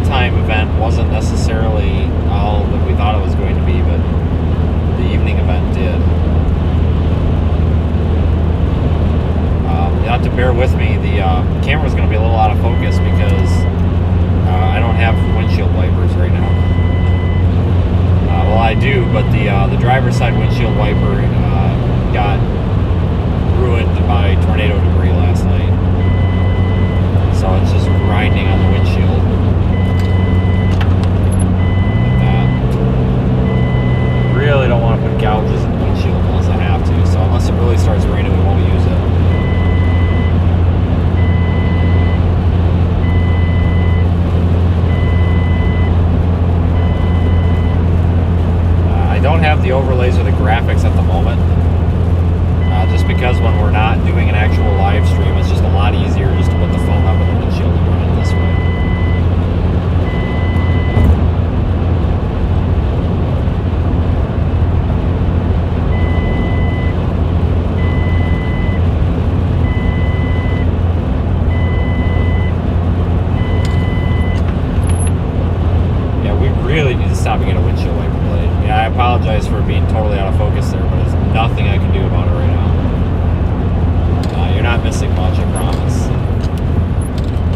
nighttime event wasn't necessarily all that we thought it was going to be, but the evening event did. You have to bear with me. The camera's going to be a little out of focus because I don't have windshield wipers right now. Well, I do, but the driver's side windshield wiper got ruined by tornado debris last night. So it's just grinding on the windshield. Like that. Really don't want to put gouges in the windshield unless I have to. So unless it really starts raining, we won't use it. I don't have the overlays or the graphics at the moment. Just because when we're not doing an actual live stream, it's just a lot easier just to put the phone up in the windshield and run it this way. Yeah, we really need to stop and get a windshield wiper blade. Yeah, I apologize for being totally out of focus there, but there's nothing I can do about it right now. You're not missing much, I promise.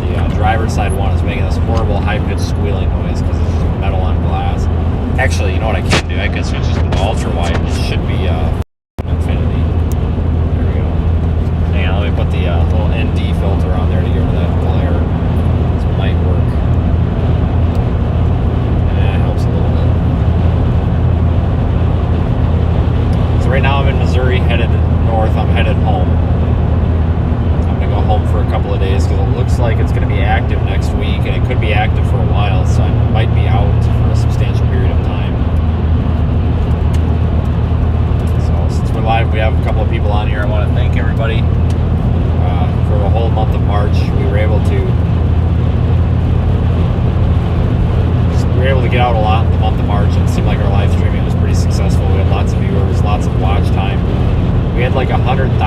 The driver's side one is making this horrible high-pitched squealing noise because it's just metal on glass. Actually, you know what I can do? I can switch this to the ultra-wide. This should be infinity. There we go. Hang on, let me put the little ND filter on there to get rid of that glare. This might work. It helps a little bit. So right now I'm in Missouri, headed north. I'm headed home. Go home for a couple of days because it looks like it's going to be active next week, and it could be active for a while, so I might be out for a substantial period of time. So since we're live, we have a couple of people on here. I want to thank everybody for the whole month of March. We were able to get out a lot in the month of March, and it seemed like our live streaming was pretty successful. We had lots of viewers, lots of watch time. We had like 100,000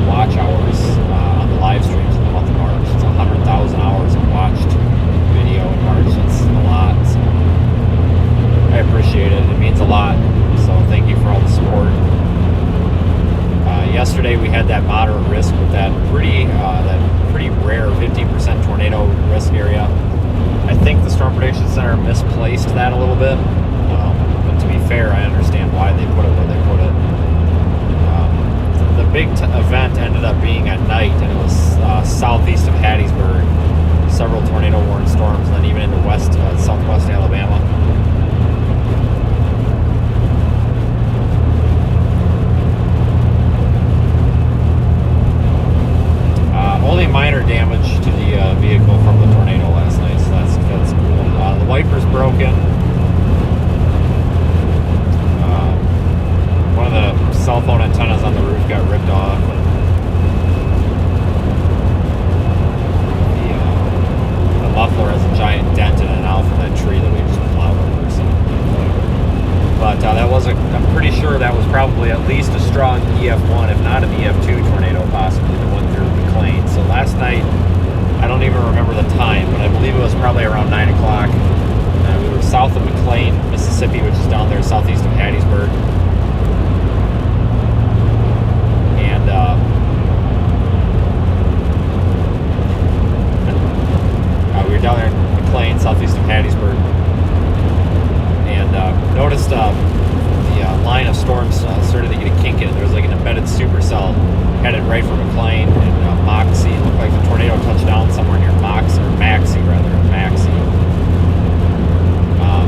watch hours on the live streams in the month of March. It's 100,000 hours of watched video in March. It's a lot. So I appreciate it. It means a lot. So thank you for all the support. Yesterday we had that moderate risk with that pretty rare 50% tornado risk area. I think the Storm Prediction Center misplaced that a little bit. But to be fair, I understand why they put it where they put it. The big event ended up being at night, and it was southeast of Hattiesburg. Several tornado-warned storms, and then even into southwest Alabama. Only minor damage to the vehicle from the tornado last night, so that's cool. The wiper's broken. One of the cell phone antennas on the roof got ripped off. The muffler has a giant dent in it now from that tree that we just plowed over. So. But I'm pretty sure that was probably at least a strong EF1, if not an EF2 tornado possibly that went through McLean. So last night, I don't even remember the time, but I believe it was probably around 9 o'clock. We were south of McLean, Mississippi, which is down there southeast of Hattiesburg. We were down there in McLean, southeast of Hattiesburg, and noticed the line of storms started to get a kink in it. There was like an embedded supercell headed right for McLean and Maxie. It looked like the tornado touched down somewhere near Maxie.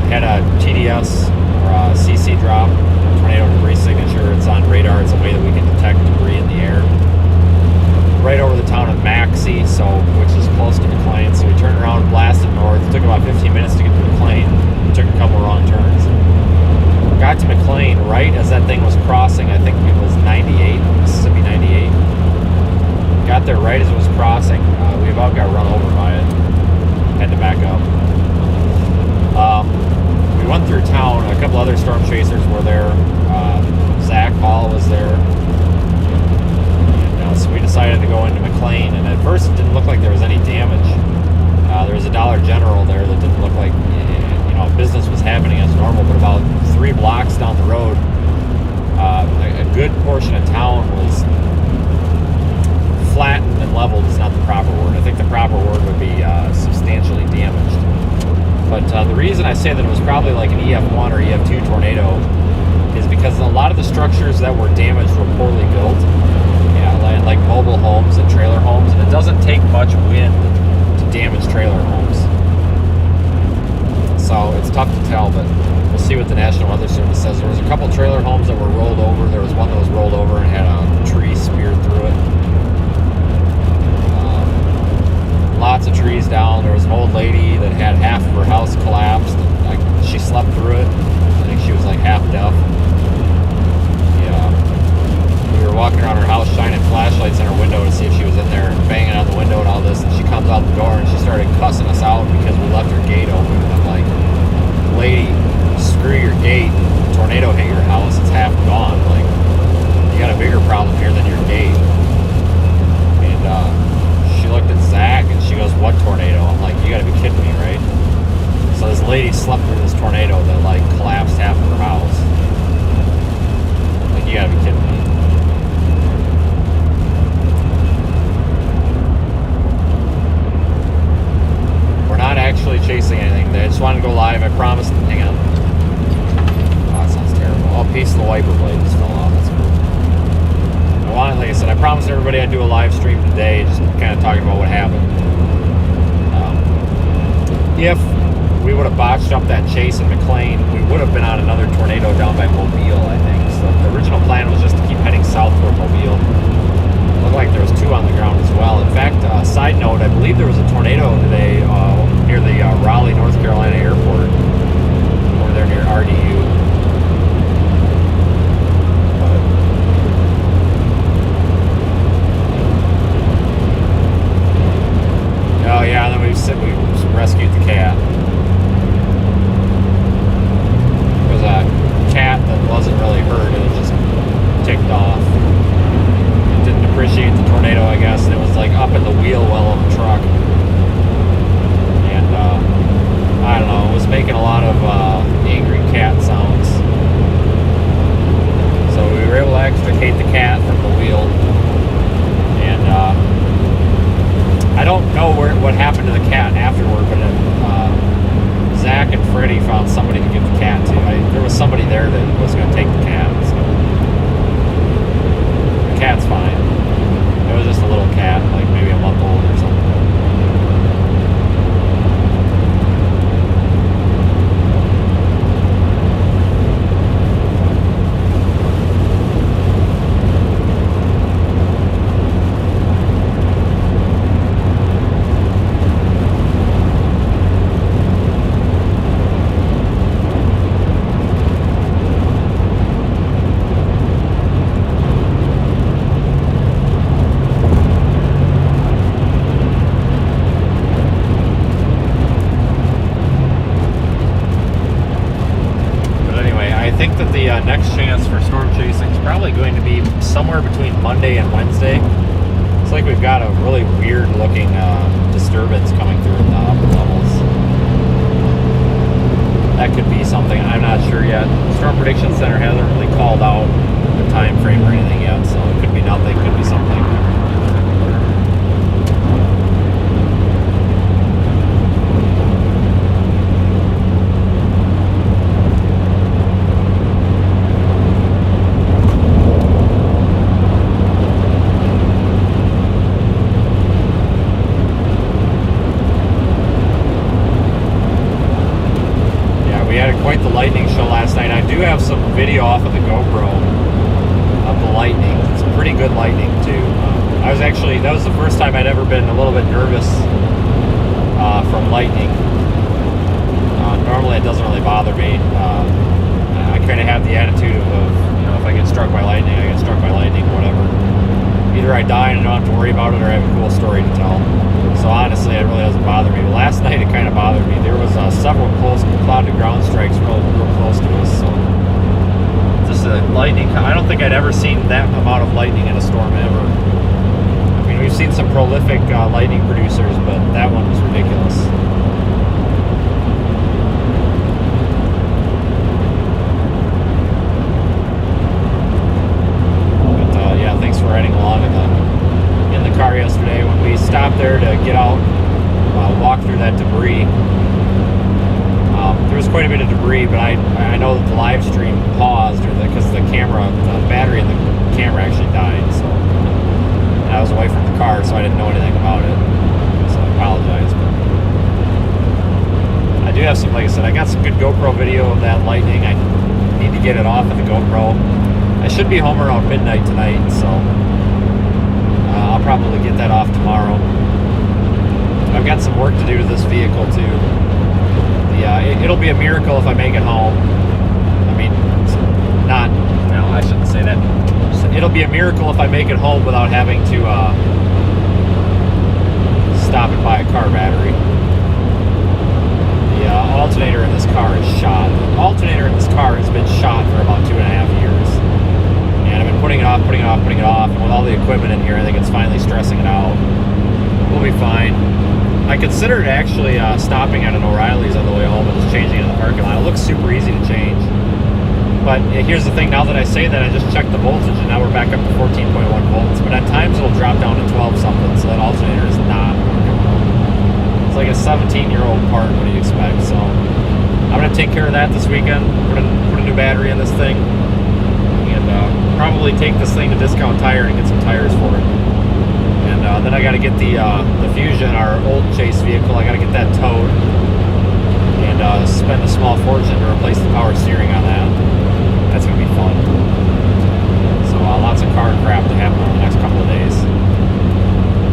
Had a TDS or a CC drop, tornado debris signature. It's on radar. It's a way that we can detect debris in the air. reason I say that it was probably like an EF1 or EF2 tornado is because a lot of the structures that were damaged were poorly built. Yeah, like mobile homes and trailer homes, and it doesn't take much wind to damage trailer homes. So it's tough to tell, but we'll see what the National Weather Service says. There was a couple trailer homes that were rolled over. There was one that was rolled over and had a tree speared through it. Lots of trees down. There was an old lady that had half of her house collapsed. She slept through it. I think she was like half deaf. We were walking around her house shining flashlights in her window to see if she was in there and banging on the window and all this, and she comes out the door and she started cussing us out because we left her gate open. And I'm like, lady, screw your gate. Tornado hit your house, it's half gone. Like, you got a bigger problem here than your gate. And she looked at Zach and she goes, what tornado? I'm like, you gotta be kidding me, right? So this lady slept through this tornado that like collapsed half of her house. Like, you gotta be kidding me. Not actually chasing anything. I just wanted to go live. I promised. Hang on. Oh, that sounds terrible. Oh, piece of the wiper blade just fell off. That's cool. Like I said, I promised everybody I'd do a live stream today, just kind of talking about what happened. If we would have botched up that chase in McLean, we would have been on another tornado down by Mobile, I think. So the original plan was just to keep heading south toward Mobile. Looked like there was two on the ground as well. In fact, side note, I believe there was a tornado today near the Raleigh, North Carolina airport, over there near RDU. Oh yeah, and then we rescued the cat. It was a cat that wasn't really hurt; it was just ticked off. Didn't appreciate the tornado, I guess, and it was like up in the wheel well of the truck, and I don't know, it was making a lot of angry cat sounds. So we were able to extricate the cat from the wheel, and I don't know what happened to the cat afterward, but Zach and Freddie found somebody to give the cat to. There was somebody there that was going to take the cat, so the cat's fine. It was just a little cat, like maybe a month old or something. Next chance for storm chasing is probably going to be somewhere between Monday and Wednesday. It's like we've got a really weird looking disturbance coming through in the upper levels. That could be something, I'm not sure yet. The Storm Prediction Center hasn't really called out the time frame or anything yet, so it could be nothing, could be something. Quite the lightning show last night. I do have some video off of the GoPro of the lightning. It's pretty good lightning too. That was the first time I'd ever been a little bit nervous from lightning. Normally it doesn't really bother me. I kind of have the attitude of, if I get struck by lightning, I get struck by lightning, whatever. Either I die and I don't have to worry about it, or I have a cool story to tell. So honestly, it really doesn't bother me. But last night, it kind of bothered me. There was several close cloud-to-ground strikes real close to us. So just a lightning. I don't think I'd ever seen that amount of lightning in a storm ever. I mean, we've seen some prolific lightning producers, but that one was ridiculous. But yeah, thanks for riding along in the car yesterday. When we stopped there to get out, walk through that debris, was quite a bit of debris, but I know that the live stream paused because the battery in the camera actually died. So and I was away from the car, so I didn't know anything about it. So I apologize. But I do have some, like I said, I got some good GoPro video of that lightning. I need to get it off of the GoPro. I should be home around midnight tonight, so I'll probably get that off tomorrow. I've got some work to do to this vehicle too. It'll be a miracle if I make it home. I mean, I shouldn't say that. It'll be a miracle if I make it home without having to stop and buy a car battery. The alternator in this car is shot. The alternator in this car has been shot for about 2.5 years. And I've been putting it off, and with all the equipment in here, I think it's finally stressing it out. We'll be fine. I considered actually stopping at an O'Reilly's on the way home and just changing it in the parking lot. It looks super easy to change. But here's the thing, now that I say that, I just checked the voltage and now we're back up to 14.1 volts. But at times it'll drop down to 12 something, so that alternator is not working well. It's like a 17-year-old part, what do you expect? So I'm going to take care of that this weekend. Put a new battery in this thing. And probably take this thing to Discount Tire and get some tires for it. And then I got to get the Fusion, our old Chase vehicle, I got to get that towed and spend a small fortune to replace the power steering on that. That's going to be fun. So lots of car crap to happen in the next couple of days.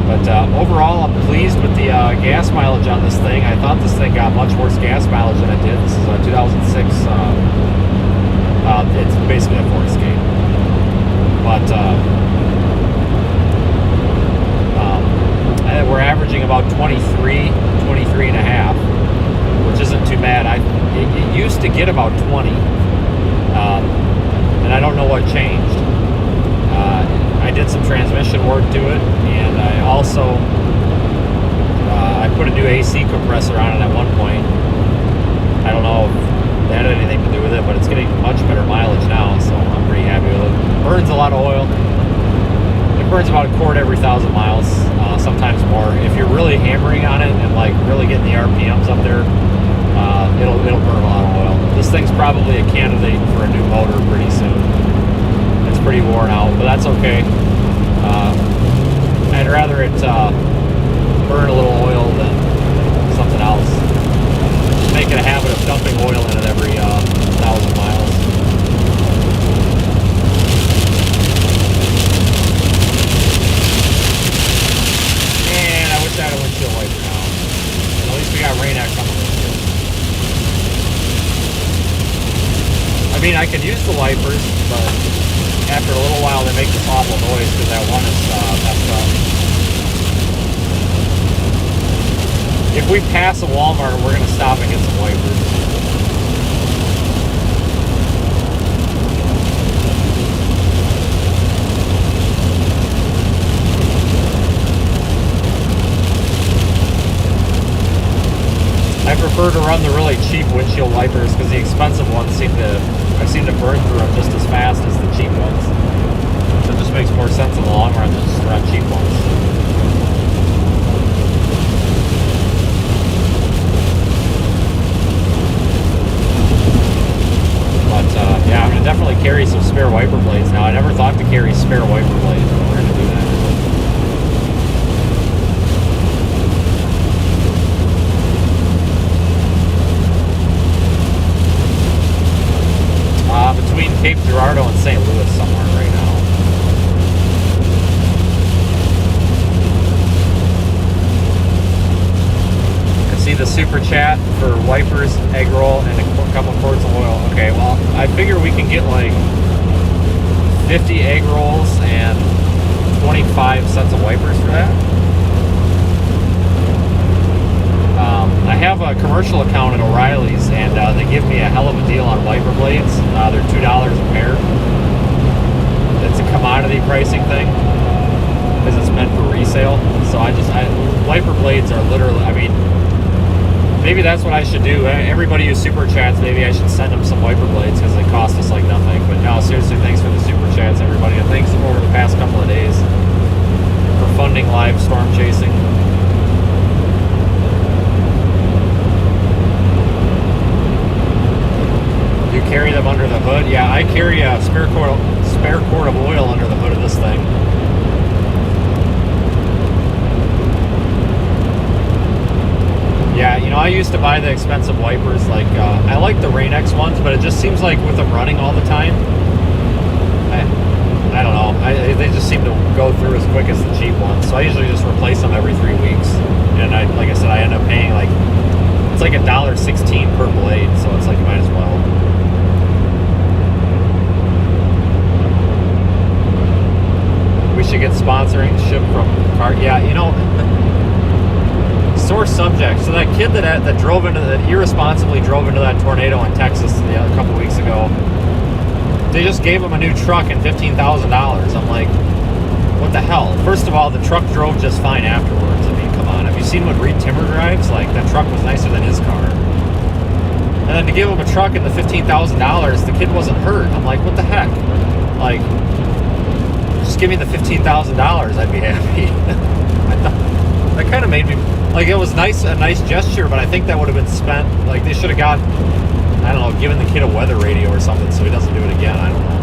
But overall, I'm pleased with the gas mileage on this thing. I thought this thing got much worse gas mileage than it did. This is a 2006. It's basically a Ford Escape. But we're averaging about 23 and a half, which isn't too bad. It used to get about 20, and I don't know what changed. I did some transmission work to it, and I also I put a new AC compressor on it at one point. I don't know if that had anything to do with it, but it's getting much better mileage now, so I'm pretty happy with it. Burns a lot of oil. It burns about a quart every 1,000 miles, sometimes more. If you're really hammering on it and like really getting the RPMs up there, it'll burn a lot of oil. This thing's probably a candidate for a new motor pretty soon. It's pretty worn out, but that's okay. I'd rather it burn a little oil than something else. Just make it a habit of dumping oil in it every 1,000 miles. Got a windshield wiper now. And at least we got Rain-X on the windshield. I mean, I could use the wipers, but after a little while they make this awful noise because that one is messed up. If we pass a Walmart, we're going to stop and get some wipers. I prefer to run the really cheap windshield wipers because the expensive ones seem to burn through them just as fast as the cheap ones. So it just makes more sense in the long run to just run cheap ones. But yeah, I'm going to definitely carry some spare wiper blades now. I never thought to carry spare wiper blades, but we're going to do that. Between Cape Girardeau and St. Louis somewhere right now. I see the super chat for wipers, egg roll, and a couple quarts of oil. Okay, well, I figure we can get like 50 egg rolls and 25 sets of wipers for that. I have a commercial account at O'Reilly's, and they give me a hell of a deal on wiper blades. They're $2 a pair. It's a commodity pricing thing because it's meant for resale. So wiper blades are literally, I mean, maybe that's what I should do. Everybody who super chats, maybe I should send them some wiper blades because they cost us like nothing. But no, seriously, thanks for the super chats, everybody. And thanks over the past couple of days for funding live storm chasing. them under the hood. Yeah, I carry a spare quart of oil under the hood of this thing. Yeah, you know, I used to buy the expensive wipers. Like, I like the Rain-X ones, but it just seems like with them running all the time, I don't know. They just seem to go through as quick as the cheap ones. So I usually just replace them every 3 weeks. And like I said, I end up paying like, it's like $1.16 per blade. So it's like, you might as well. We should get sponsorship from car. Yeah, you know, sore subject. So that kid that irresponsibly drove into that tornado in Texas a couple weeks ago, they just gave him a new truck and $15,000. I'm like, what the hell? First of all, the truck drove just fine afterwards. I mean, come on. Have you seen what Reed Timmer drives? Like, that truck was nicer than his car. And then to give him a truck and the $15,000, the kid wasn't hurt. I'm like, what the heck? Like, just give me the $15,000, I'd be happy. That kind of made me, like, it was a nice gesture, but I think that would have been spent, like, they should have got, I don't know, given the kid a weather radio or something so he doesn't do it again. I don't know.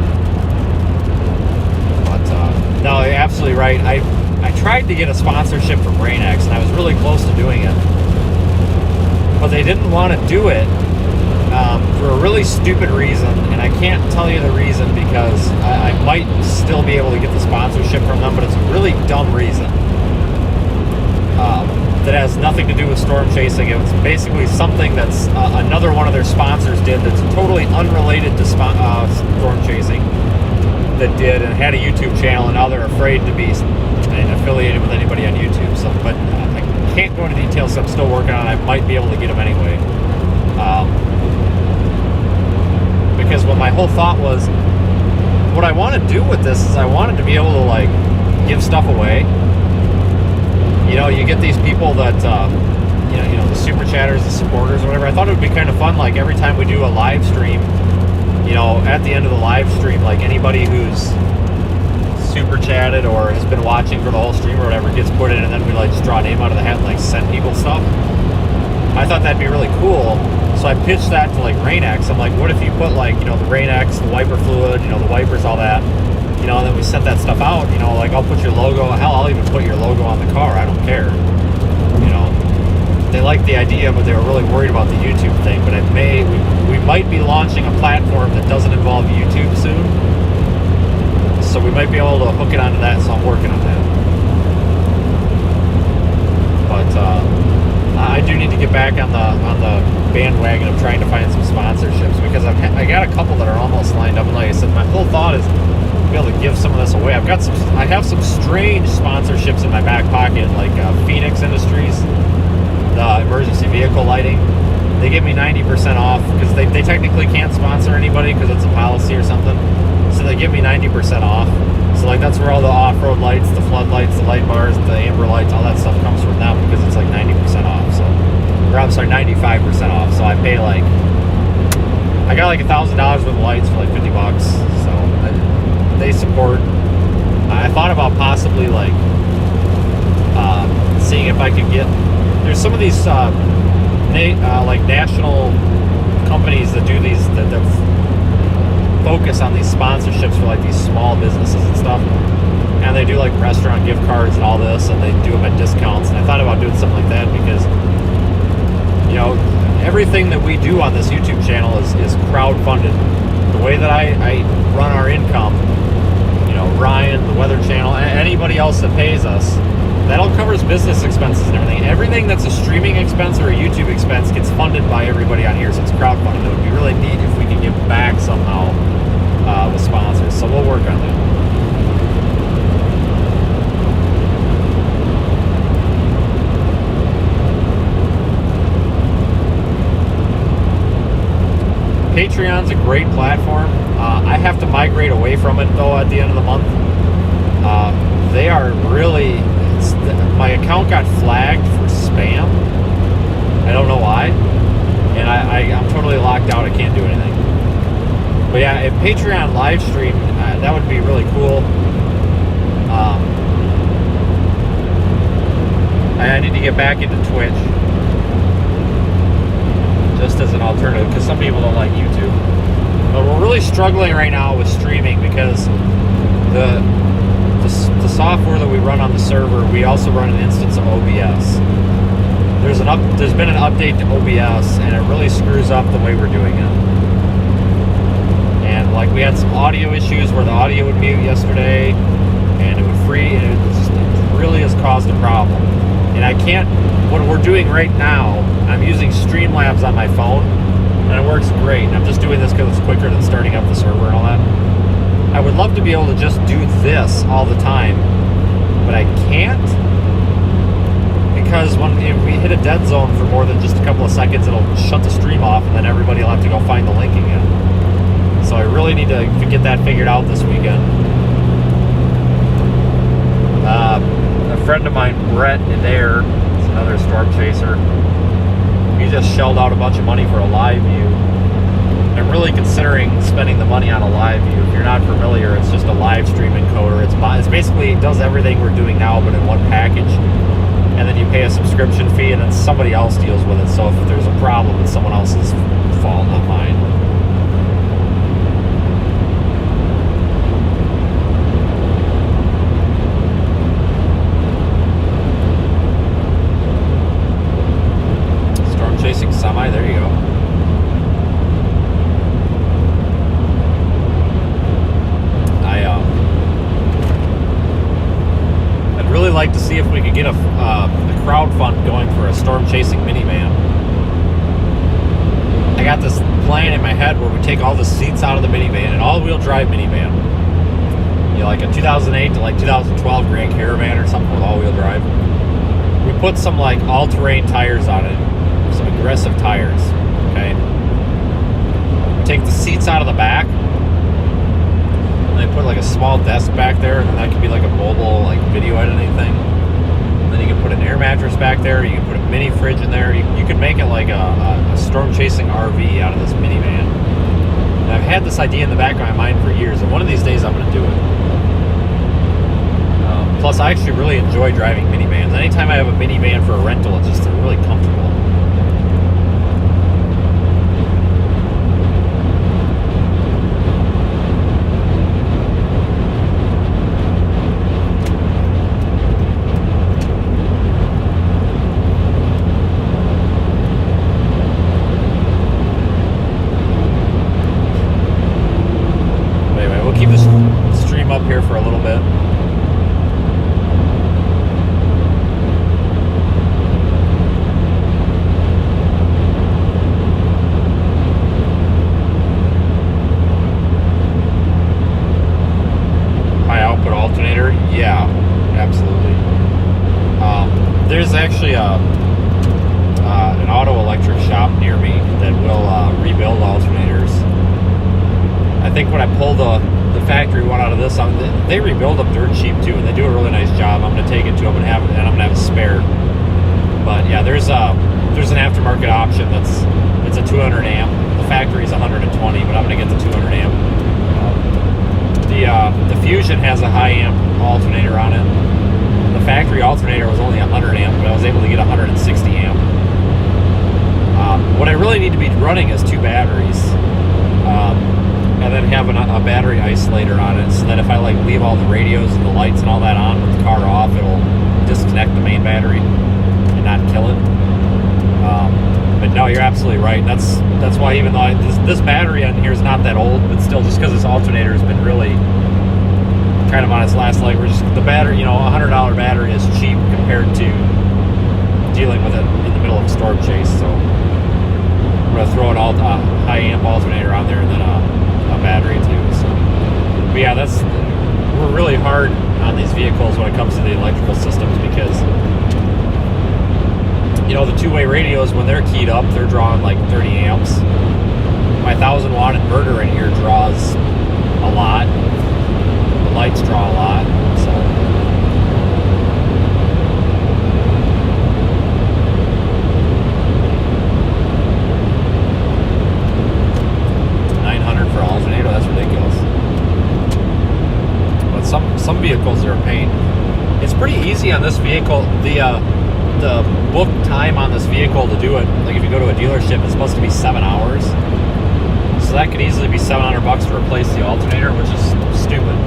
But, no, you're absolutely right. I tried to get a sponsorship from Rain-X, and I was really close to doing it. But they didn't want to do it for a really stupid reason, and I can't tell you the reason because I might still be able to get the sponsorship from them, but it's a really dumb reason. That has nothing to do with storm chasing. It was basically something that's another one of their sponsors did that's totally unrelated to storm chasing that did and had a YouTube channel, and now they're afraid to be affiliated with anybody on YouTube. So, but I can't go into details, so I'm still working on it. I might be able to get them anyway. Because what my whole thought was, what I want to do with this is I wanted to be able to, like, give stuff away. You know, you get these people that, you know, the super chatters, the supporters, or whatever. I thought it would be kind of fun, like, every time we do a live stream, you know, at the end of the live stream, like, anybody who's super chatted or has been watching for the whole stream or whatever gets put in, and then we, like, just draw a name out of the hat and, like, send people stuff. I thought that'd be really cool. So I pitched that to, like, Rain-X. I'm like, what if you put, like, you know, the Rain-X, the wiper fluid, you know, the wipers, all that, you know, and then we sent that stuff out, you know, like, I'll put your logo, hell, I'll even put your logo on the car, I don't care, you know. They liked the idea, but they were really worried about the YouTube thing, but we might be launching a platform that doesn't involve YouTube soon, so we might be able to hook it onto that, so I'm working on that. But, I do need to get back on the bandwagon of trying to find some sponsorships, because I got a couple that are almost lined up, and like I said, my whole thought is be able to give some of this away. I have some strange sponsorships in my back pocket, like Phoenix Industries, the emergency vehicle lighting. They give me 90% off because they technically can't sponsor anybody because it's a policy or something. So they give me 90% off. So like that's where all the off-road lights, the floodlights, the light bars, the amber lights, all that stuff comes from them because it's like 90% off. So, or I'm sorry, 95% off. So I pay like, I got like $1,000 worth of lights for like $50. So they support. I thought about possibly like seeing if I could get. There's some of these like national companies that do these that focus on these sponsorships for like these small businesses and stuff, and they do like restaurant gift cards and all this, and they do them at discounts. And I thought about doing something like that because, you know, everything that we do on this YouTube channel is crowd-funded. The way that I run our income, you know, Ryan, the Weather Channel, anybody else that pays us, that all covers business expenses and everything. Everything that's a streaming expense or a YouTube expense gets funded by everybody on here, so it's crowdfunded. It would be really neat if we could give back somehow with sponsors. So we'll work on that. Patreon's a great platform. I have to migrate away from it though at the end of the month. They are really, my account got flagged for spam. I don't know why, and I'm totally locked out. I can't do anything. But yeah, if Patreon live stream, that would be really cool. I need to get back into Twitch just as an alternative because some people don't like YouTube. But we're really struggling right now with streaming because the software that we run on the server, we also run an instance of OBS. There's been an update to OBS, and it really screws up the way we're doing it. And like we had some audio issues where the audio would mute yesterday, and it would freeze, and it really has caused a problem. And I can't. What we're doing right now, I'm using Streamlabs on my phone, and it works great. And I'm just doing this because it's quicker than starting up the server and all that. I would love to be able to just do this all the time, but I can't, because when we hit a dead zone for more than just a couple of seconds, it'll shut the stream off, and then everybody will have to go find the link again. So I really need to get that figured out this weekend. A friend of mine, Brett Adair, is another storm chaser. He just shelled out a bunch of money for a live view. I'm really considering spending the money on a live view. If you're not familiar, it's just a live stream encoder. It's basically, it does everything we're doing now, but in one package. And then you pay a subscription fee, and then somebody else deals with it. So if there's a problem, it's someone else's fault, not mine. Storm chasing semi, there you go. Really like to see if we could get a crowd fund going for a storm chasing minivan. I got this plan in my head where we take all the seats out of the minivan, an all-wheel drive minivan, like a 2008 to like 2012 Grand Caravan or something with all-wheel drive. We put some like all-terrain tires on it, some aggressive tires. Okay. We take the seats out of the back. They put like a small desk back there, and that could be like a mobile like video editing thing. And then you can put an air mattress back there. You can put a mini fridge in there. You could make it like a storm chasing RV out of this minivan. And I've had this idea in the back of my mind for years, and one of these days I'm going to do it. Plus, I actually really enjoy driving minivans. Anytime I have a minivan for a rental, it's just really comfortable. Keep this stream up here for a little bit. High output alternator, yeah, absolutely. There's actually an auto electric shop near me that will rebuild alternators. I think when I pull the factory one out of this, they rebuild them dirt cheap too, and they do a really nice job. I'm going to take it to them and I'm going to have a spare. But yeah, there's an aftermarket option it's a 200 amp. The factory's 120, but I'm going to get the 200 amp. The Fusion has a high amp alternator on it. The factory alternator was only 100 amp, but I was able to get 160 amp. What I really need to be running is two batteries. And then having a battery isolator on it, so that if I like leave all the radios and the lights and all that on with the car off, it'll disconnect the main battery and not kill it. But no, you're absolutely right. That's why, even though this battery on here is not that old, but still, just because this alternator has been really kind of on its last leg, the battery, a $100 battery is cheap compared to dealing with it in the middle of a storm chase. So I'm gonna throw an high amp alternator on there, and then a battery too. So, but yeah, we're really hard on these vehicles when it comes to the electrical systems, because the two-way radios, when they're keyed up, they're drawing like 30 amps. My 1,000-watt inverter in here draws a lot. The lights draw a lot. So for alternator, that's ridiculous. But some vehicles are a pain. It's pretty easy on this vehicle. The book time on this vehicle to do it, like if you go to a dealership, it's supposed to be 7 hours. So So that could easily be $700 to replace the alternator, which is stupid.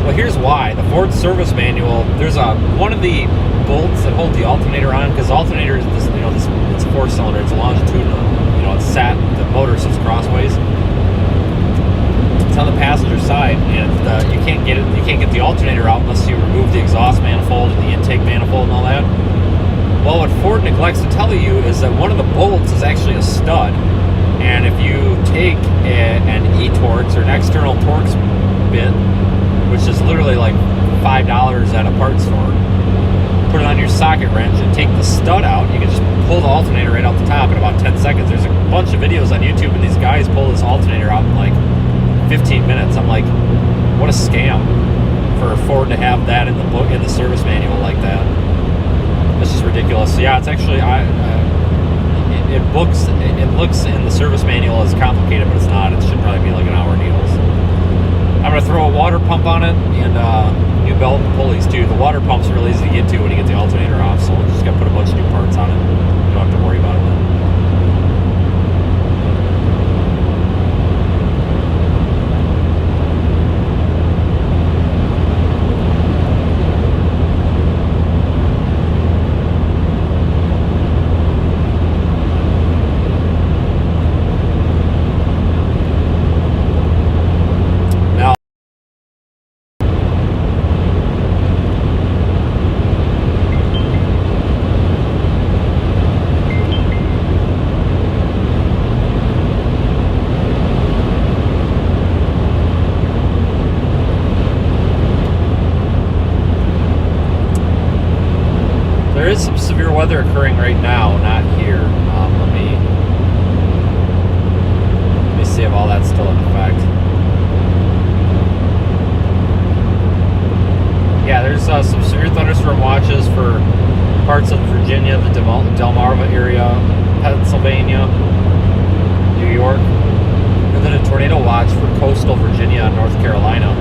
Well, here's why. The Ford service manual, there's one of the bolts that hold the alternator on, because the alternator is this, it's a 4-cylinder, it's a longitudinal, it's sat, the motor sits crossways. It's on the passenger side, and you can't get the alternator out unless you remove the exhaust manifold and the intake manifold and all that. Well, what Ford neglects to tell you is that one of the bolts is actually a stud, and if you take an e-Torx or an external Torx bit, which is literally like $5 at a parts store, put it on your socket wrench and take the stud out, you can just pull the alternator right out the top in about 10 seconds. There's a bunch of videos on YouTube, and these guys pull this alternator out in like 15 minutes. I'm like, what a scam for Ford to have that in the book, in the service manual like that. This is ridiculous. So yeah, it's actually it looks in the service manual as complicated, but it's not. It should probably be like an hour needles. I'm gonna throw a water pump on it and new belt and pulleys too. The water pump's really easy to get to when you get the alternator off, so we'll just gotta put a bunch of new parts on it. You don't have to worry about it then. There is some severe weather occurring right now, not here. Let me see if all that's still in effect. Yeah, there's some severe thunderstorm watches for parts of Virginia, the Delmarva area, Pennsylvania, New York, and then a tornado watch for coastal Virginia and North Carolina.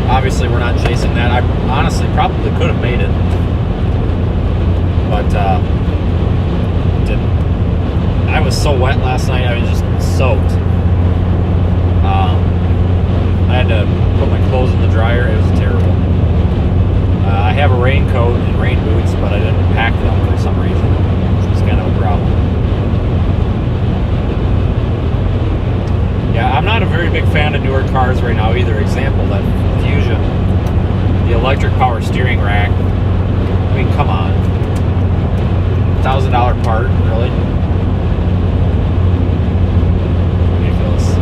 Obviously, we're not chasing that. I honestly probably could have made it, but didn't. I was so wet last night. I was just soaked. I had to put my clothes in the dryer. It was terrible. I have a raincoat and rain boots, but I didn't pack them for some reason, which was kind of a problem. Yeah, I'm not a very big fan of newer cars right now either. Example, that Fusion, the electric power steering rack. I mean, come on. $1,000 part, really? Ridiculous.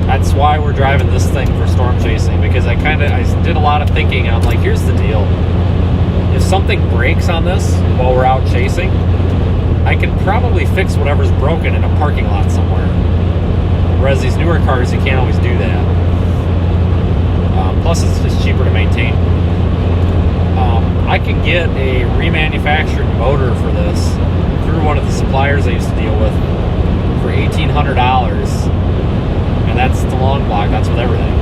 That's why we're driving this thing for storm chasing, because I did a lot of thinking, and I'm like, here's the deal. If something breaks on this while we're out chasing, I can probably fix whatever's broken in a parking lot somewhere. Whereas these newer cars, you can't always do that. Plus, it's just cheaper to maintain. I could get a remanufactured motor for this through one of the suppliers I used to deal with for $1,800, and that's the long block. That's with everything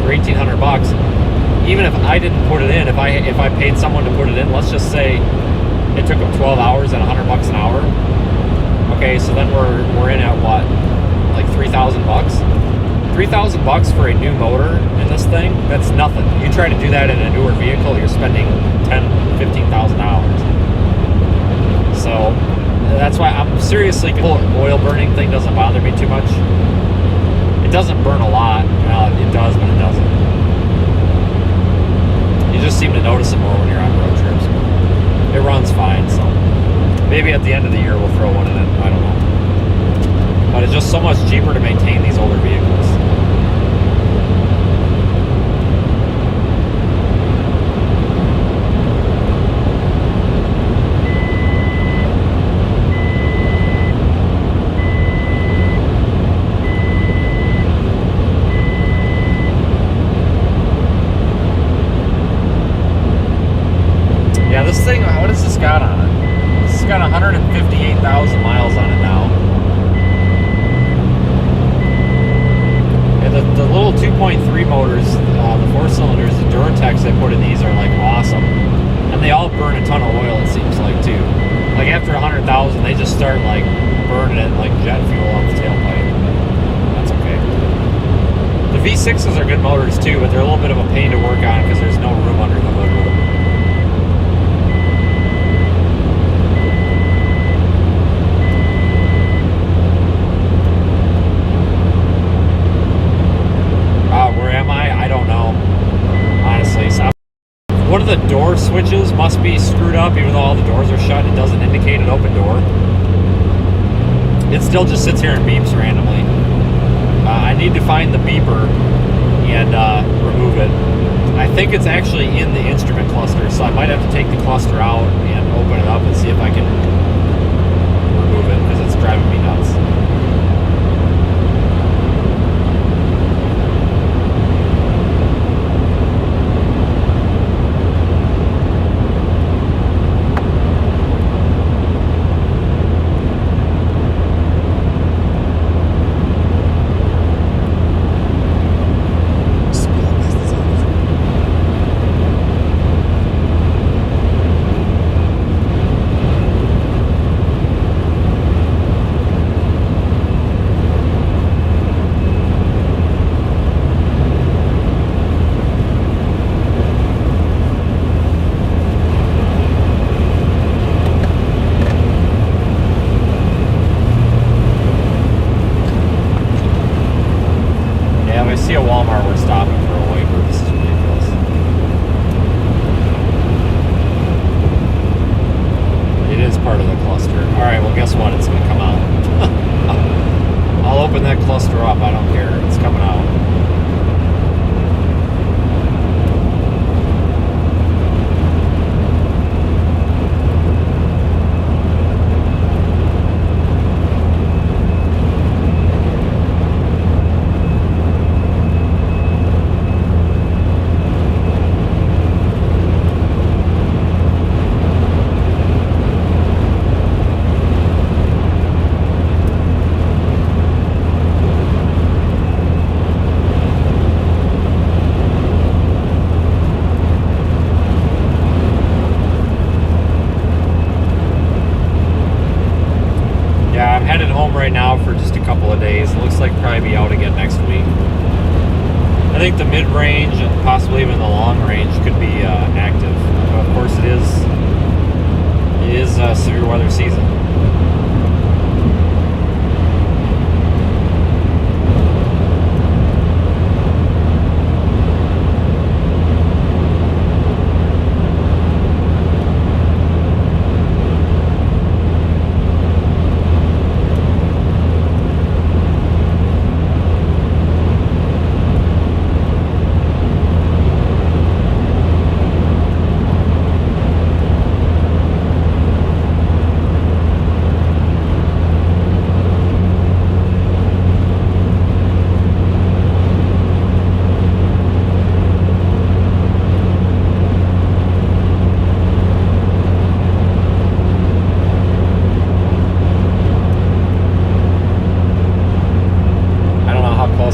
for $1,800. Even if I didn't put it in, if I paid someone to put it in, let's just say it took them 12 hours at $100 an hour. Okay, so then we're in at what, like $3,000? $3,000 for a new motor in this thing? That's nothing. You try to do that in a newer vehicle, you're spending $10,000, $15,000. So that's why I'm seriously, the oil burning thing doesn't bother me too much. It doesn't burn a lot. Well, it does, but it doesn't. You just seem to notice it more when you're on road trips. It runs fine, so maybe at the end of the year we'll throw one in it. I don't know. But it's just so much cheaper to maintain these older vehicles. Yeah, this thing, what has this got on it? This has got 158,000 miles on it now. And the little 2.3 motors, the 4 cylinders, the Durtex they put in these are like awesome. And they all burn a ton of oil, it seems like, too. like after 100,000, they just start like burning it like jet fuel off the tailpipe. That's okay. The V6s are good motors too, but they're a little bit of a pain to work on because there's no room under the hood with them. Where am I? I don't know. Honestly, so one of the door switches must be screwed up, even though all the doors are shut. It doesn't indicate an open door. It still just sits here and beeps randomly. I need to find the beeper and remove it. I think it's actually in the instrument cluster, so I might have to take the cluster out and open it up and see if I can remove it, because it's driving me nuts. See a Walmart, we're stopping for a waiver. This is ridiculous. It is part of the cluster. Alright, well guess what? It's going to come out. I'll open that cluster up. I don't care. It's coming out. Right now for just a couple of days. It looks like probably be out again next week. I think the mid-range and possibly even the long range could be active. Of course, it is severe weather season.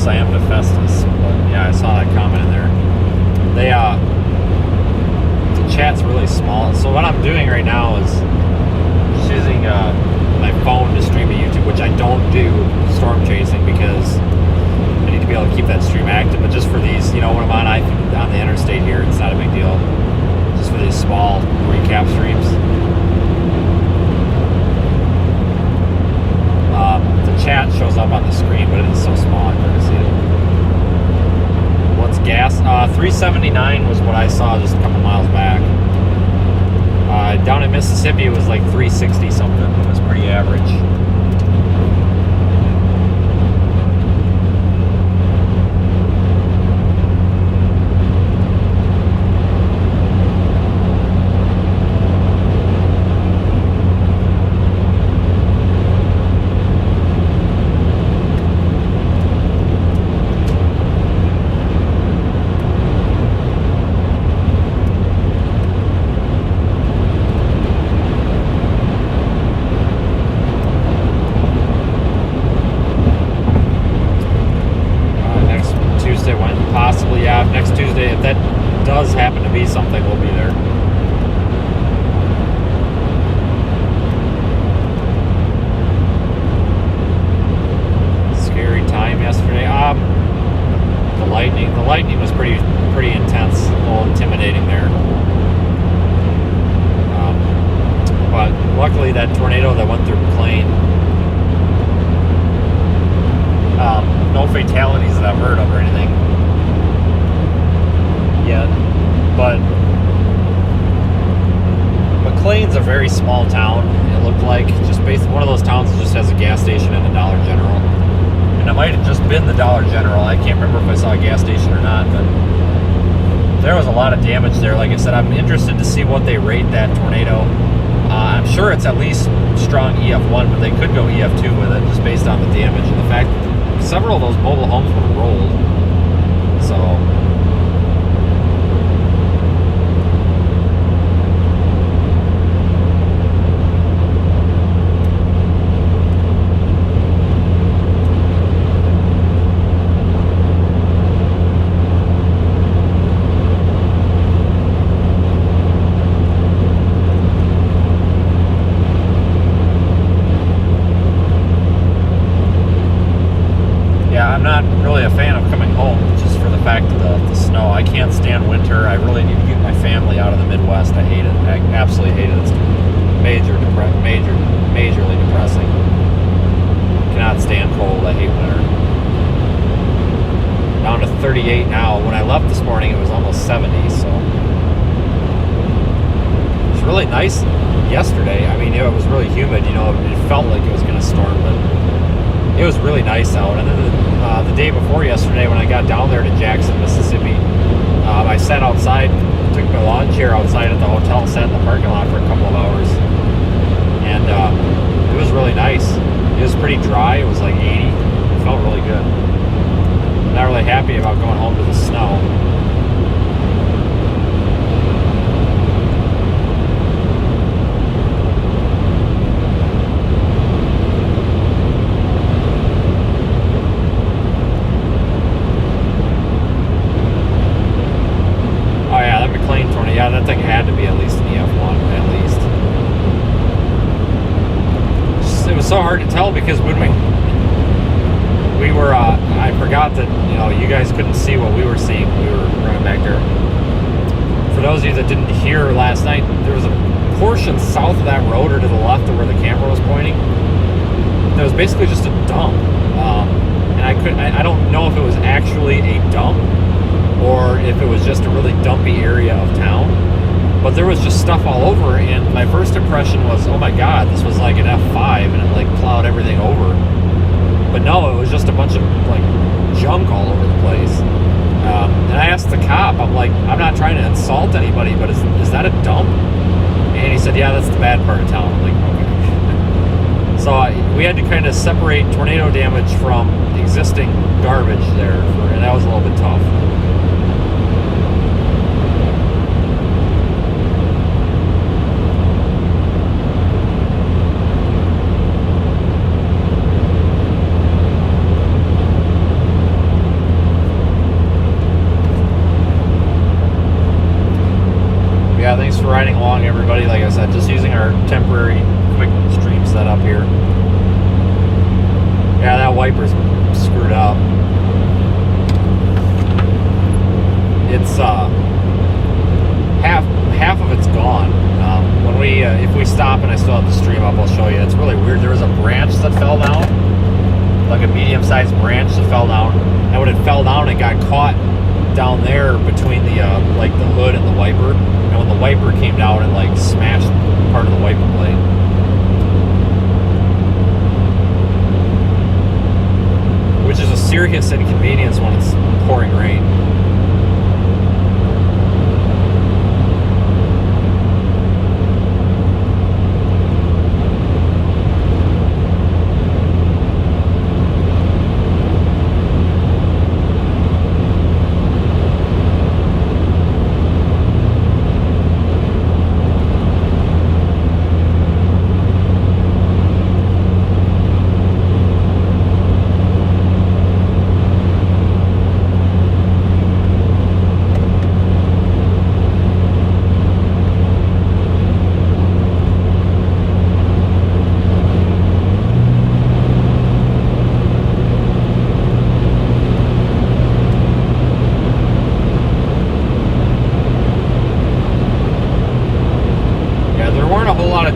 I am to Festus, but yeah, I saw that comment in there. The chat's really small, so what I'm doing right now is just using my phone to stream to YouTube, which I don't do storm chasing because I need to be able to keep that stream active. But just for these, when I'm on the interstate here, it's not a big deal. Just for these small recap streams. The chat shows up on the screen, but it is so small I couldn't see it. What's gas? 379 was what I saw just a couple miles back. Down in Mississippi, it was like 360 something. It was pretty average. Next Tuesday, if that does happen to be something, we'll be there. Finalizing's a very small town. It looked like just one of those towns that just has a gas station and a Dollar General. And it might have just been the Dollar General. I can't remember if I saw a gas station or not, but there was a lot of damage there. Like I said, I'm interested to see what they rate that tornado. I'm sure it's at least strong EF1, but they could go EF2 with it just based on the damage and the fact that several of those mobile homes were rolled. So I'm not really a fan of coming home just for the fact of the snow. I can't stand winter. I really need to get my family out of the Midwest. I hate it. I absolutely hate it. It's majorly depressing. Cannot stand cold. I hate winter. Down to 38 now. When I left this morning, it was almost 70, so it was really nice yesterday. I mean, it was really humid. You know, it felt like it was going to storm, but it was really nice out. And then the day before yesterday, when I got down there to Jackson, Mississippi, I sat outside, took my lawn chair outside at the hotel, sat in the parking lot for a couple of hours, and it was really nice. It was pretty dry. It was like 80. It felt really good. Not really happy about going home to the snow. Yeah, that thing had to be at least an EF1, at least. It was so hard to tell because when we were, I forgot that, you know, you guys couldn't see what we were seeing when we were running back there. For those of you that didn't hear last night, there was a portion south of that road or to the left of where the camera was pointing that was basically just a dump. And I don't know if it was actually a dump or if it was just a really dumpy area of town, but there was just stuff all over, and my first impression was, oh my god, this was like an F5 and it like plowed everything over. But no, it was just a bunch of like junk all over the place. And I asked the cop, I'm like, I'm not trying to insult anybody, but is that a dump? And he said, yeah, that's the bad part of town. I'm like, okay. So we had to kind of separate tornado damage from existing garbage there, and that was a little bit tough. Yeah, thanks for riding along, everybody. Like I said, just using our temporary quick stream setup here. Yeah, that wiper's screwed up. It's half of it's gone. When we if we stop and I still have the stream up, I'll show you. It's really weird. There was a branch that fell down, like a medium-sized branch that fell down, and when it fell down, it got caught down there between the like the hood and the wiper. And when the wiper came down, it like smashed part of the wiper blade. Which is a serious inconvenience when it's pouring rain.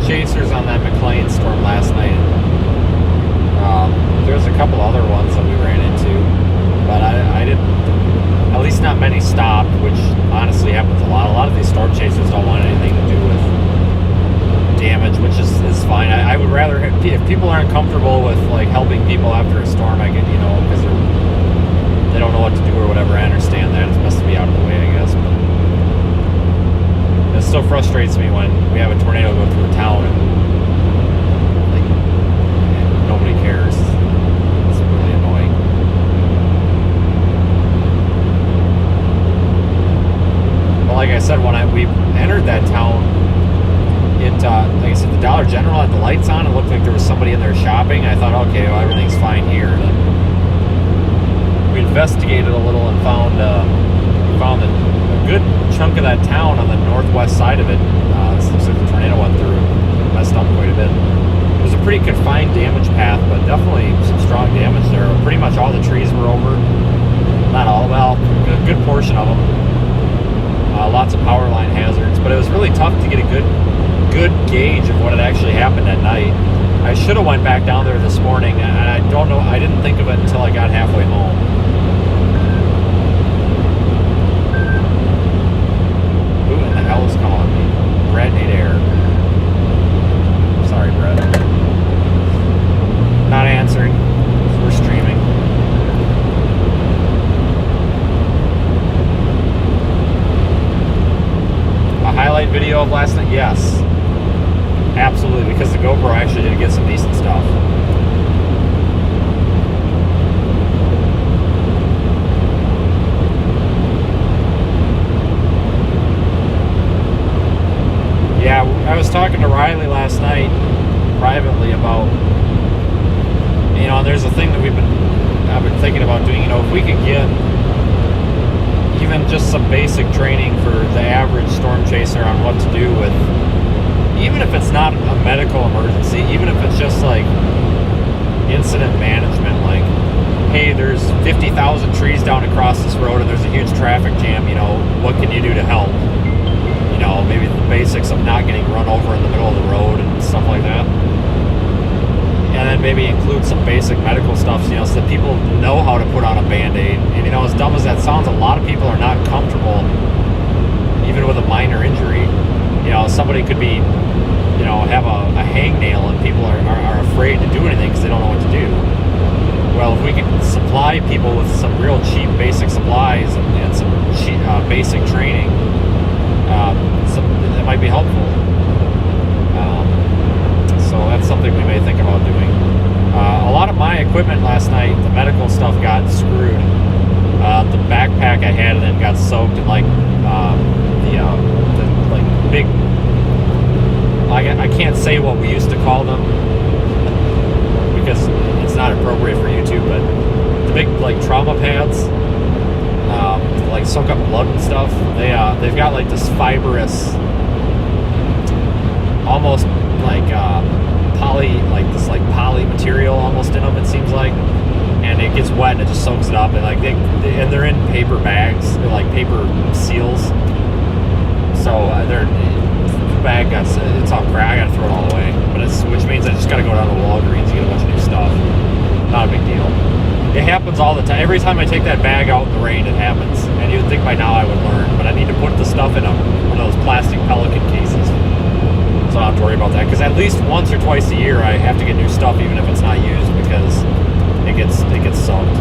Chasers on that McLean storm last night. There's a couple other ones that we ran into, but I didn't, at least not many stopped, which honestly happens a lot. A lot of these storm chasers don't want anything to do with fine. I would rather if people aren't comfortable with like helping people after a storm, I get because they don't know what to do or whatever. I understand that it's best to be out of the way, I guess. But it still frustrates me when we have a tornado go through a town and like nobody cares. It's really annoying. But like I said, when we entered that town, like I said, the Dollar General had the lights on. It looked like there was somebody in there shopping. I thought, okay, well, everything's fine here. And then we investigated a little and found that a good chunk of that town on the northwest side of it, this looks like the tornado went through and messed up quite a bit. It was a pretty confined damage path, but definitely some strong damage there. Pretty much all the trees were over. Not all, well, a good portion of them. Lots of power line hazards, but it was really tough to get a good gauge of what had actually happened at night. I should have went back down there this morning, and I don't know, I didn't think of it until I got halfway home. Who in the hell is calling me? Brett need air. Sorry, Brett. Not answering. We're streaming. A highlight video of last night? Yes. Absolutely, because the GoPro actually did get some decent stuff. Yeah, I was talking to Riley last night privately about, there's a thing that I've been thinking about doing, if we could get even just some basic training for the average storm chaser on what to do with, even if it's not a medical emergency, even if it's just like incident management, like, hey, there's 50,000 trees down across this road and there's a huge traffic jam, what can you do to help? Maybe the basics of not getting run over in the middle of the road and stuff like that. And then maybe include some basic medical stuff, so that people know how to put on a Band-Aid. And, as dumb as that sounds, a lot of people are not comfortable even with a minor injury. Somebody could be, have a hangnail and people are afraid to do anything because they don't know what to do. Well, if we could supply people with some real cheap basic supplies and some cheap, basic training, that might be helpful. So that's something we may think about doing. A lot of my equipment last night, the medical stuff got screwed. The backpack I had then got soaked in the big, I can't say what we used to call them because it's not appropriate for YouTube, but the big trauma pads, soak up blood and stuff. They've got this fibrous, almost poly material almost in them, it seems like, and it gets wet and it just soaks it up, and and they're in paper bags, they're like paper seals, so the bag it's all cracked. I gotta throw it all away, which means I just gotta go down to Walgreens and get a bunch of new stuff. Not a big deal. It happens all the time. Every time I take that bag out in the rain, it happens, and you'd think by now I would learn, but I need to put the stuff in one of those plastic Pelican cases. So I don't have to worry about that, because at least once or twice a year I have to get new stuff, even if it's not used, because it gets soaked.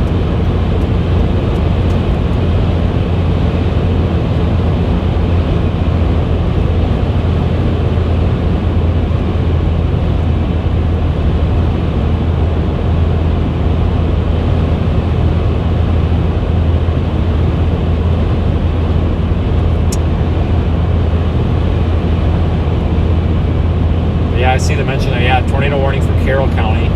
I see the mention of, tornado warning for Carroll County.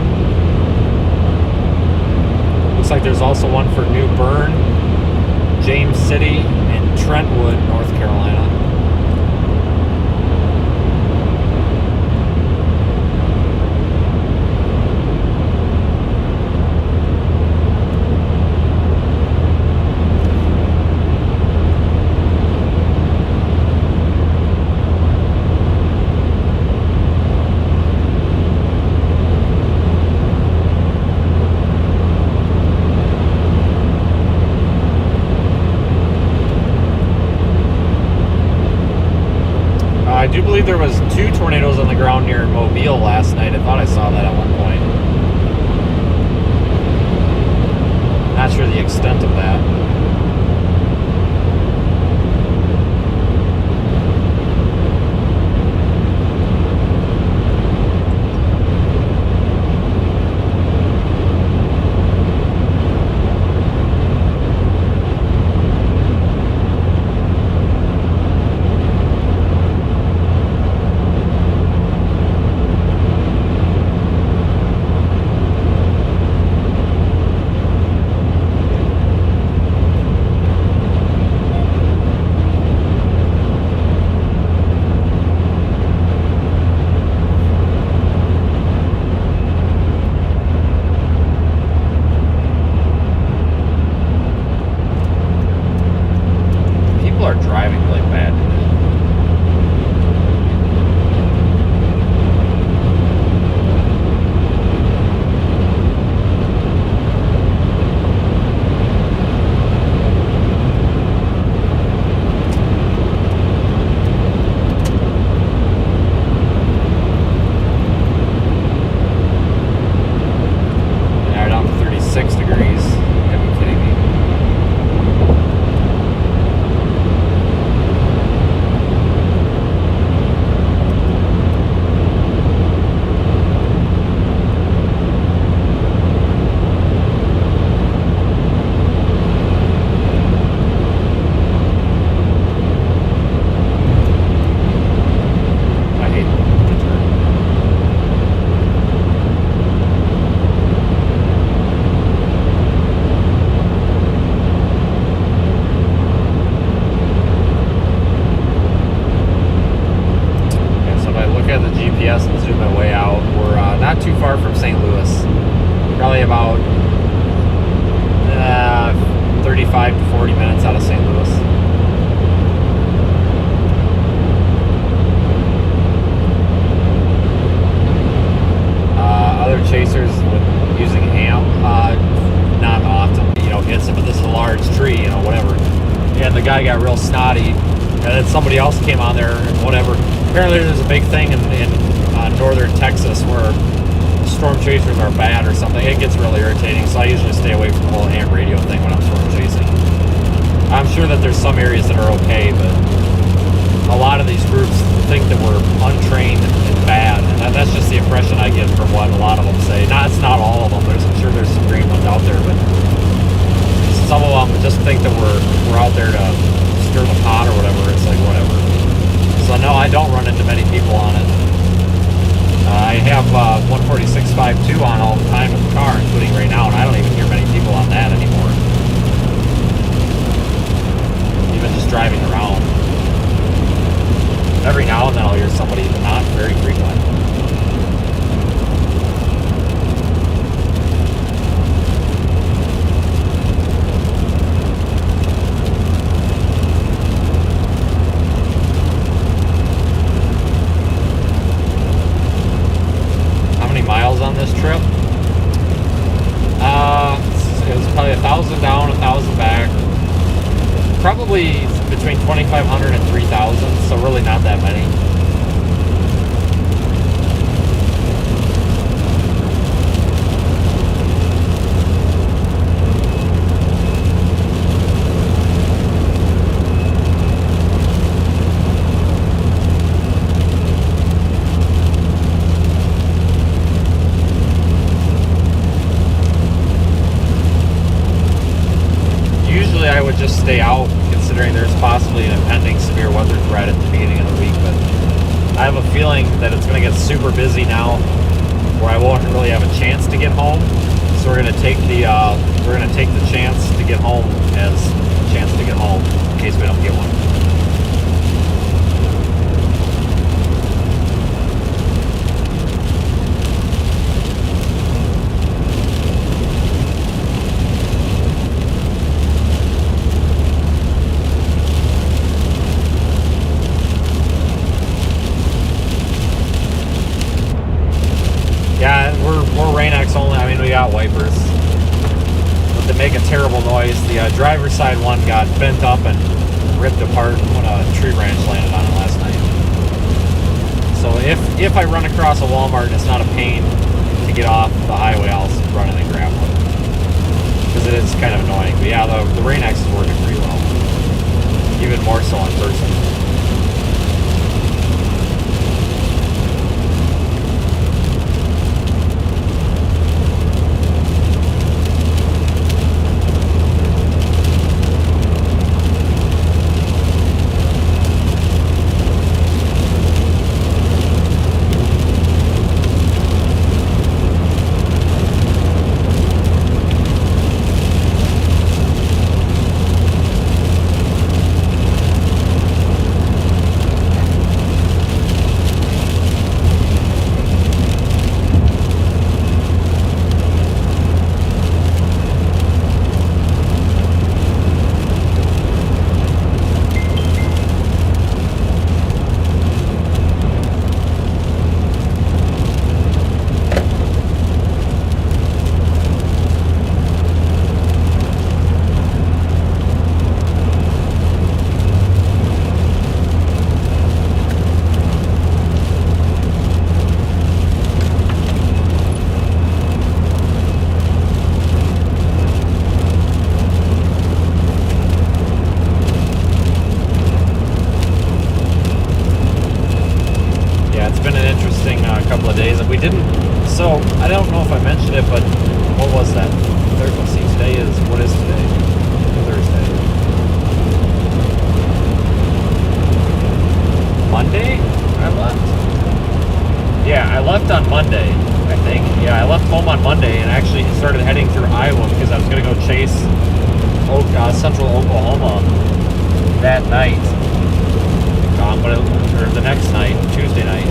Looks like there's also one for New Bern, James City, and Trentwood, North Carolina. I do believe there was 2 tornadoes on the ground near Mobile last night. I thought I saw that at one point. Not sure the extent of that. Probably about 35 to 40 minutes out of St. Louis. Other chasers with using ham, not often. You know, hit some of this is a large tree, you know, whatever. And the guy got real snotty, and then somebody else came on there and whatever. Apparently, there's a big thing in northern Texas where storm chasers are bad or something. It gets really irritating, so I usually stay away from the whole ham radio thing when I'm storm chasing. I'm sure that there's some areas that are okay, but a lot of these groups think that we're untrained and bad, and that's just the impression I get from what a lot of them say. It's not all of them. I'm sure there's some green ones out there, but some of them just think that we're out there to stir the pot or whatever. It's like whatever. So no, I don't run into many people on it. I have 146.52 on all the time in the car, including right now, and I don't even hear many people on that anymore. Even just driving around. Every now and then I'll hear somebody, but not very frequent. On this trip, it was probably 1,000 down, 1,000 back, probably between 2,500 and 3,000, so really not that many. I would just stay out, considering there's possibly an impending severe weather threat at the beginning of the week, but I have a feeling that it's going to get super busy now, where I won't really have a chance to get home. So we're going to take the chance to get home as a chance to get home in case we don't get one. Yeah, we're Rain-X only. I mean, we got wipers, but they make a terrible noise. The driver's side one got bent up and ripped apart when a tree branch landed on it last night. if I run across a Walmart and it's not a pain to get off the highway, I'll run in and grab one. Because it is kind of annoying. But yeah, the Rain-X is working pretty well. Even more so in person. Couple of days. We didn't, so I don't know if I mentioned it, but what was that? Let's see, today is, what is today? Thursday. Monday? I left? Yeah, I left on Monday, I think. Yeah, I left home on Monday and actually started heading through Iowa because I was going to go chase central Oklahoma that night. Or the next night, Tuesday night.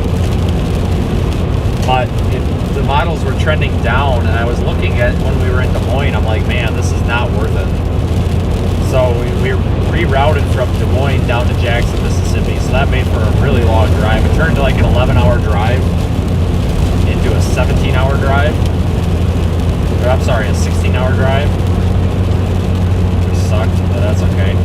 But the models were trending down, and I was looking at when we were in Des Moines, I'm like, man, this is not worth it. So we rerouted from Des Moines down to Jackson, Mississippi. So that made for a really long drive. It turned to like an 11-hour drive into a 17-hour drive. Or, I'm sorry, a 16-hour drive. Which sucked, but that's okay.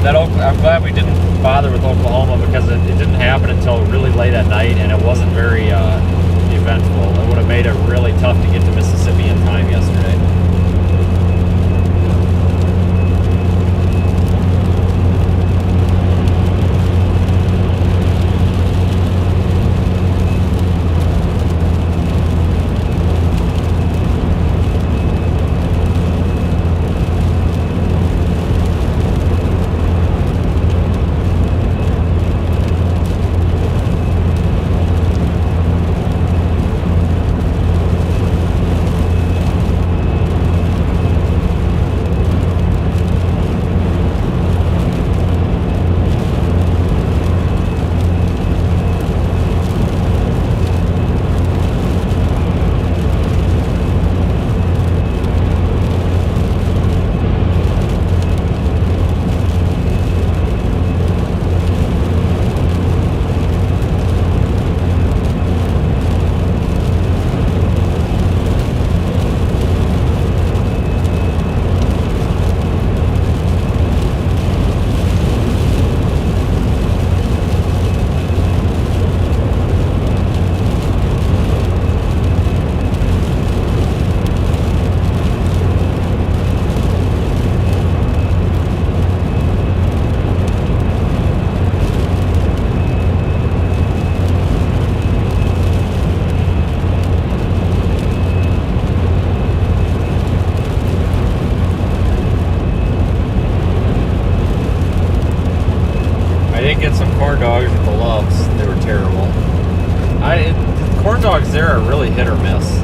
I'm glad we didn't bother with Oklahoma because it didn't happen until really late at night, and it wasn't very eventful. It would have made it really tough to get to Mississippi in time yesterday. corn dogs at the Loves, they were terrible. Corn dogs there are really hit or miss.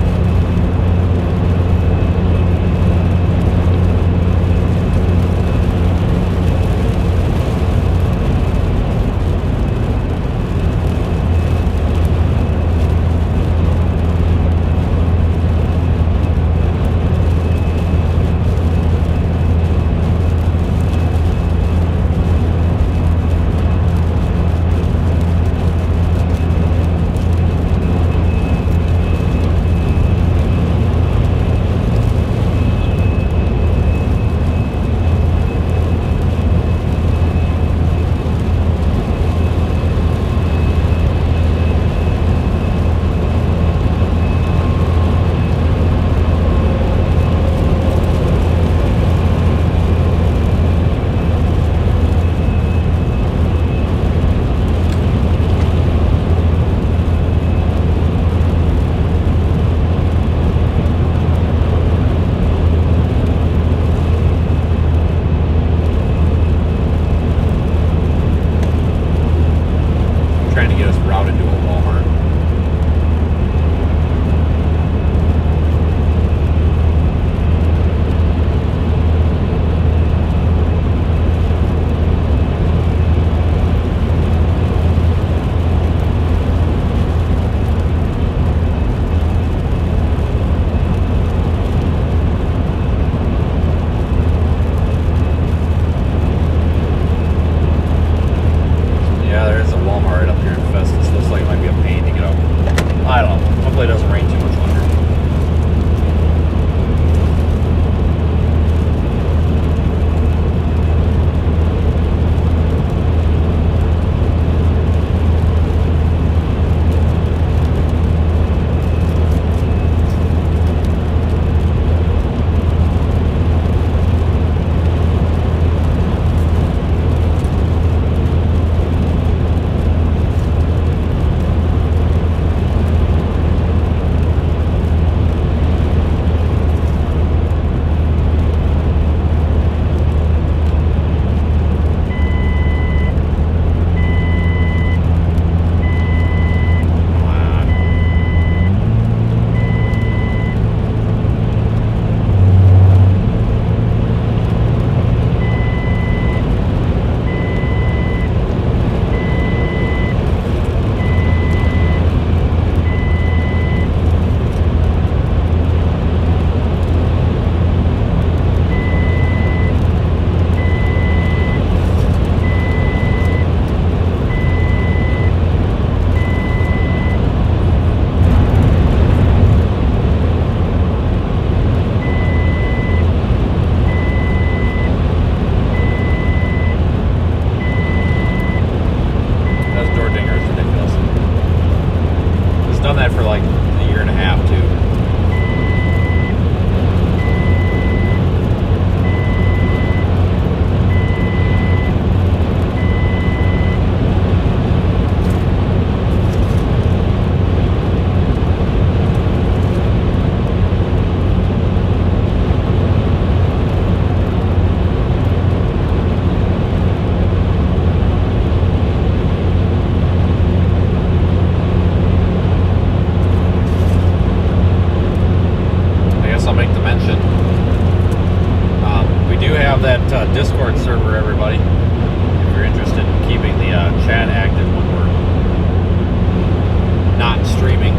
Discord server, everybody. If you're interested in keeping the chat active when we're not streaming.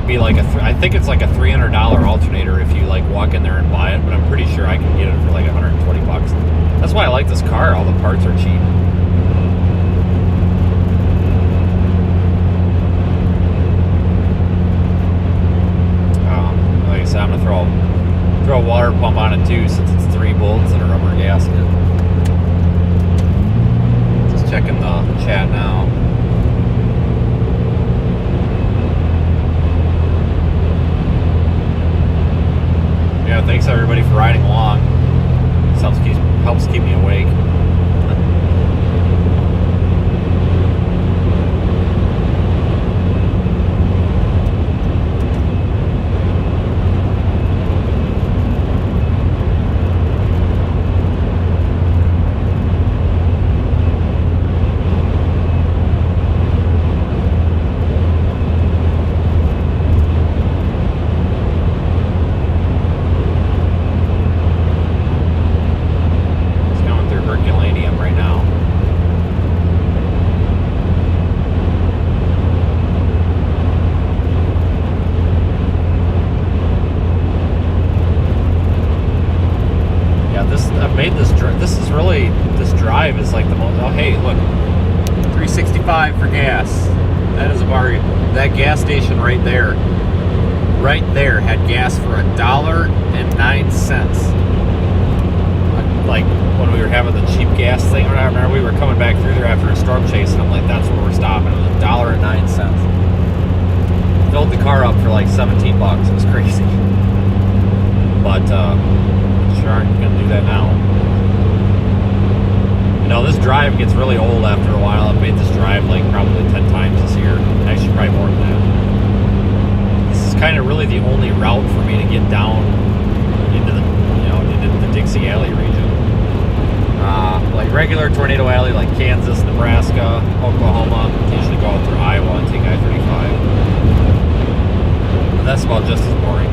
Be like I think it's like a $300 alternator if you like walk in there and buy it, but I'm pretty sure I can get it for like 120 bucks. That's why I like this car. All the parts are cheap. Like I said, I'm gonna throw a water pump on it too, since it's 3 bolts and a rubber gasket. Just checking the chat now. Yeah, thanks everybody for riding along. This helps keep me awake. made this drive is like the most. Oh, hey, look, 365 for gas. That is a bargain. That gas station right there had gas for $1.09. Like when we were having the cheap gas thing, I remember we were coming back through there after a storm chase, and I'm like, that's where we're stopping. It was $1.09. Filled the car up for like $17. It was crazy. But sure aren't gonna do that now. You know, this drive gets really old after a while. I've made this drive like probably 10 times this year. Actually, probably more than that. This is kind of really the only route for me to get down into the Dixie Alley region. Like regular Tornado Alley, like Kansas, Nebraska, Oklahoma. Usually go out through Iowa and take I-35. But that's about just as boring.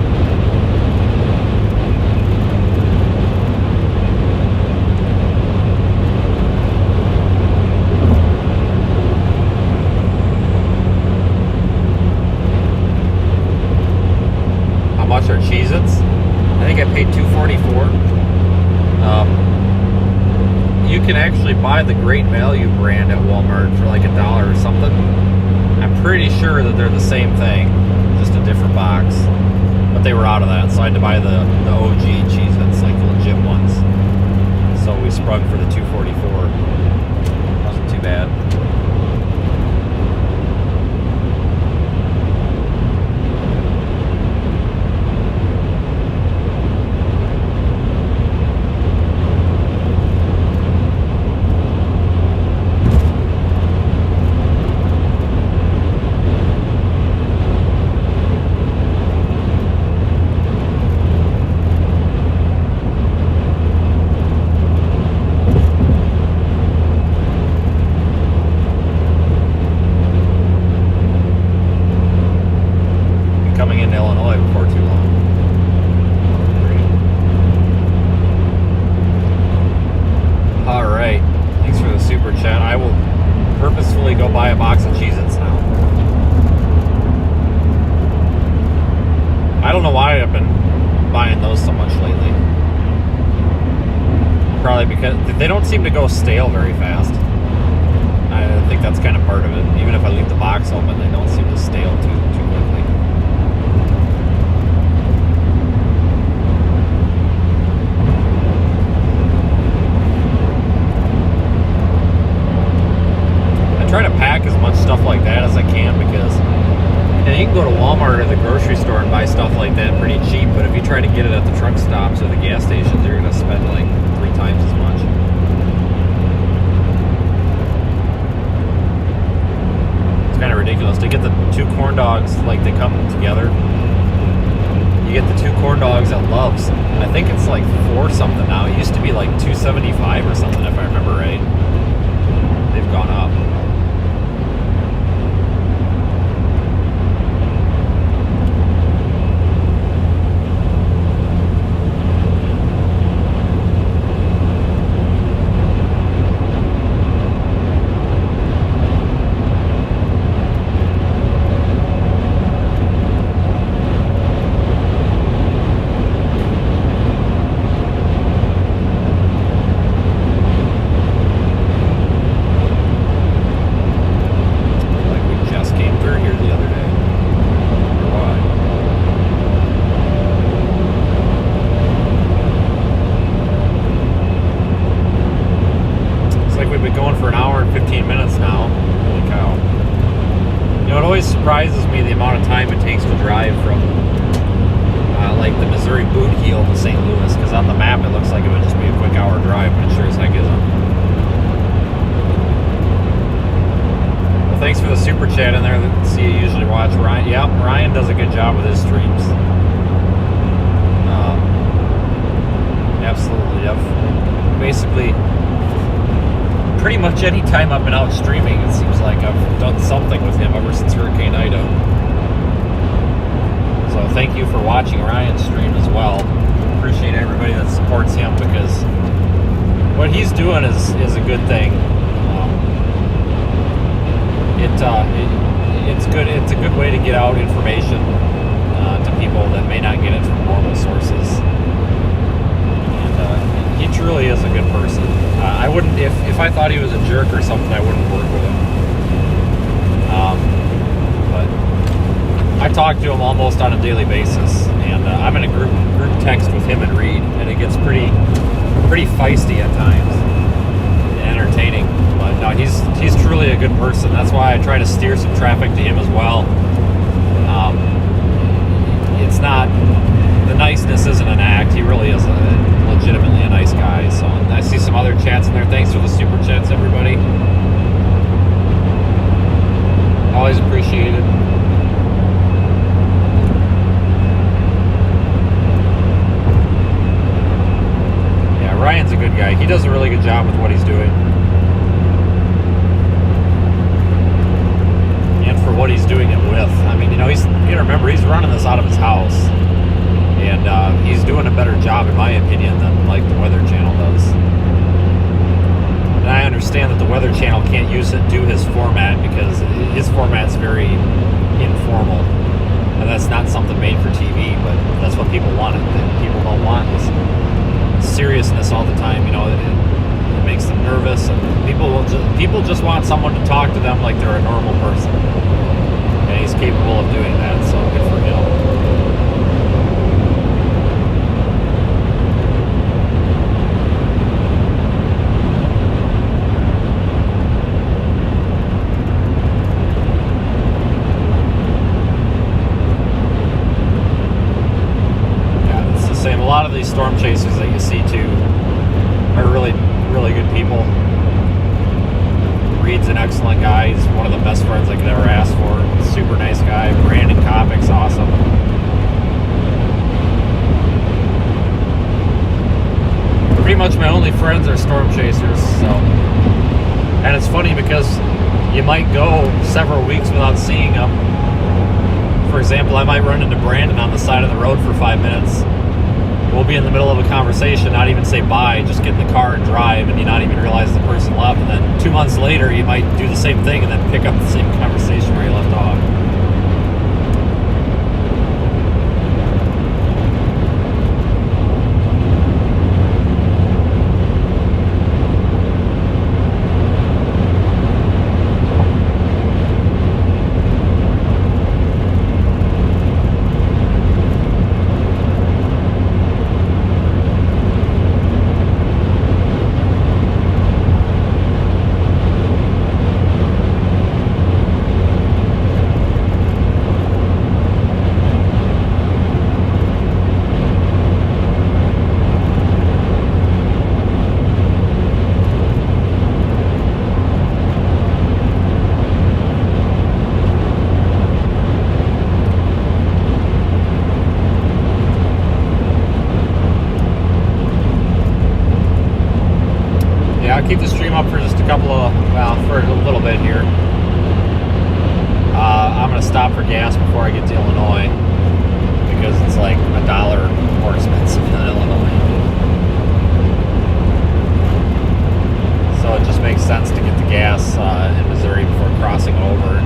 How much are Cheez-Its? I think I paid $2.44. You can actually buy the Great Value brand at Walmart for like $1 or something. I'm pretty sure that they're the same thing, just a different box. But they were out of that, so I had to buy the OG Cheez-Its, like the legit ones. So we sprung for the $2.44. Wasn't too bad. They don't seem to go stale very fast. I think that's kind of part of it. Even if I leave the box open, they don't seem to stale too quickly. I try to pack as much stuff like that as I can because you can go to Walmart or the grocery store and buy stuff like that pretty cheap, but if you try to get it at the truck stops or the gas stations, you're going to spend like 3 times as much. It's kind of ridiculous to get the 2 corn dogs, like they come together. You get the 2 corn dogs at Love's. I think it's like 4 something now. It used to be like $2.75 or something if I remember right. They've gone up. Surprises me the amount of time it takes to drive from like the Missouri boot heel to St. Louis, because on the map it looks like it would just be a quick hour drive, but it sure as heck isn't. Well, thanks for the super chat in there. See, you usually watch Ryan. Yeah, Ryan does a good job with his streams. Absolutely. I've basically pretty much any time I've been out streaming, it seems like I've done something with him ever since Hurricane Ida. So thank you for watching Ryan's stream as well. Appreciate everybody that supports him, because what he's doing is a good thing. It's good. It's a good way to get out information to people that may not get it from normal sources. And he truly is if I thought he was a jerk or something, I wouldn't work with him. But I talk to him almost on a daily basis, and I'm in a group text with him and Reed, and it gets pretty feisty at times, and entertaining. But no, he's truly a good person. That's why I try to steer some traffic to him as well. It's not, the niceness isn't an act. He really is legitimately a nice guy. So I see some other chats in there. Thanks for the super chats, everybody. Always appreciated. Yeah, Ryan's a good guy. He does a really good job with what he's doing. And for what he's doing it with. I mean, you gotta remember, he's running this out of his house. And he's doing a better job, in my opinion, than like the Weather Channel does. And I understand that the Weather Channel can't do his format because his format's very informal, and that's not something made for TV. But that's what people want. People don't want this seriousness all the time. It makes them nervous, and people just want someone to talk to them like they're a normal person. And he's capable of doing that, so good for him. A lot of these storm chasers that you see too are really, really good people. Reed's an excellent guy. He's one of the best friends I could ever ask for. Super nice guy. Brandon Kopic's awesome. Pretty much my only friends are storm chasers. So, and it's funny because you might go several weeks without seeing them. For example, I might run into Brandon on the side of the road for 5 minutes. We'll be in the middle of a conversation, not even say bye, just get in the car and drive, and you not even realize the person left. And then 2 months later, you might do the same thing and then pick up the same conversation where you left off. Keep the stream up for just for a little bit here. I'm going to stop for gas before I get to Illinois because it's like $1 more expensive than Illinois. So it just makes sense to get the gas in Missouri before crossing over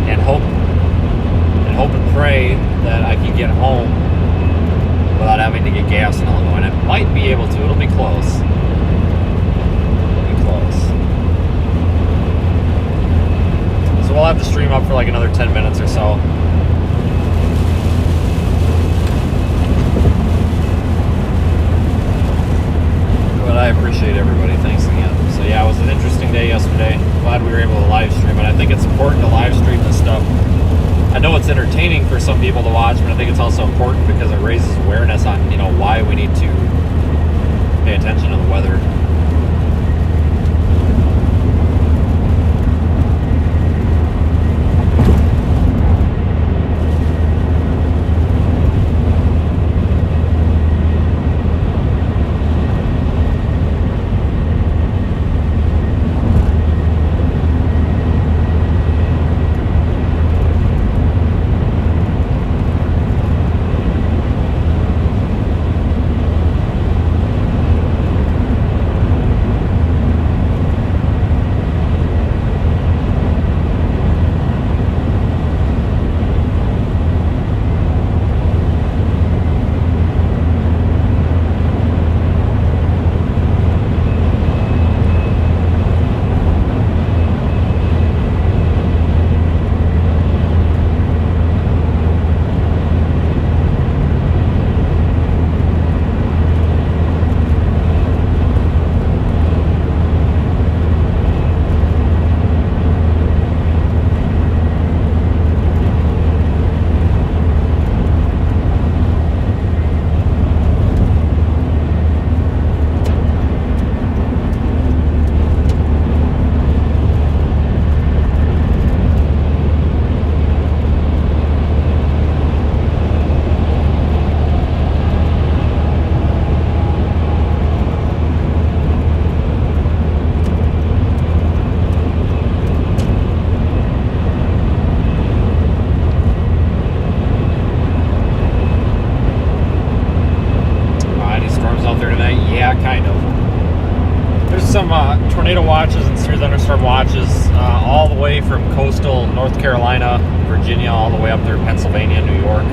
and hope and pray that I can get home without having to get gas in Illinois. And I might be able to. It'll be close. So we'll have the stream up for like another 10 minutes or so. But I appreciate everybody. Thanks again. So yeah, it was an interesting day yesterday. Glad we were able to live stream it. I think it's important to live stream this stuff. I know it's entertaining for some people to watch, but I think it's also important because it raises awareness on, why we need to pay attention to the weather. kind of. There's some tornado watches and severe thunderstorm watches all the way from coastal North Carolina, Virginia, all the way up through Pennsylvania, New York.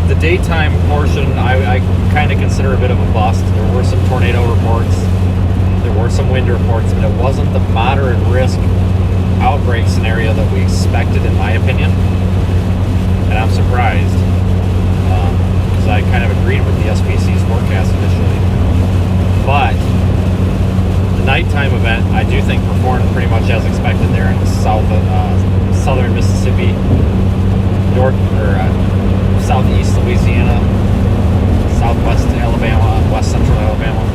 The daytime portion I kind of consider a bit of a bust. There were some tornado reports, there were some wind reports, but it wasn't the moderate risk outbreak scenario that we expected, in my opinion. And I'm surprised because I kind of agreed with the SPC's forecast initially. But the nighttime event, I do think performed pretty much as expected there in southern Mississippi, southeast Louisiana, southwest Alabama, west central Alabama.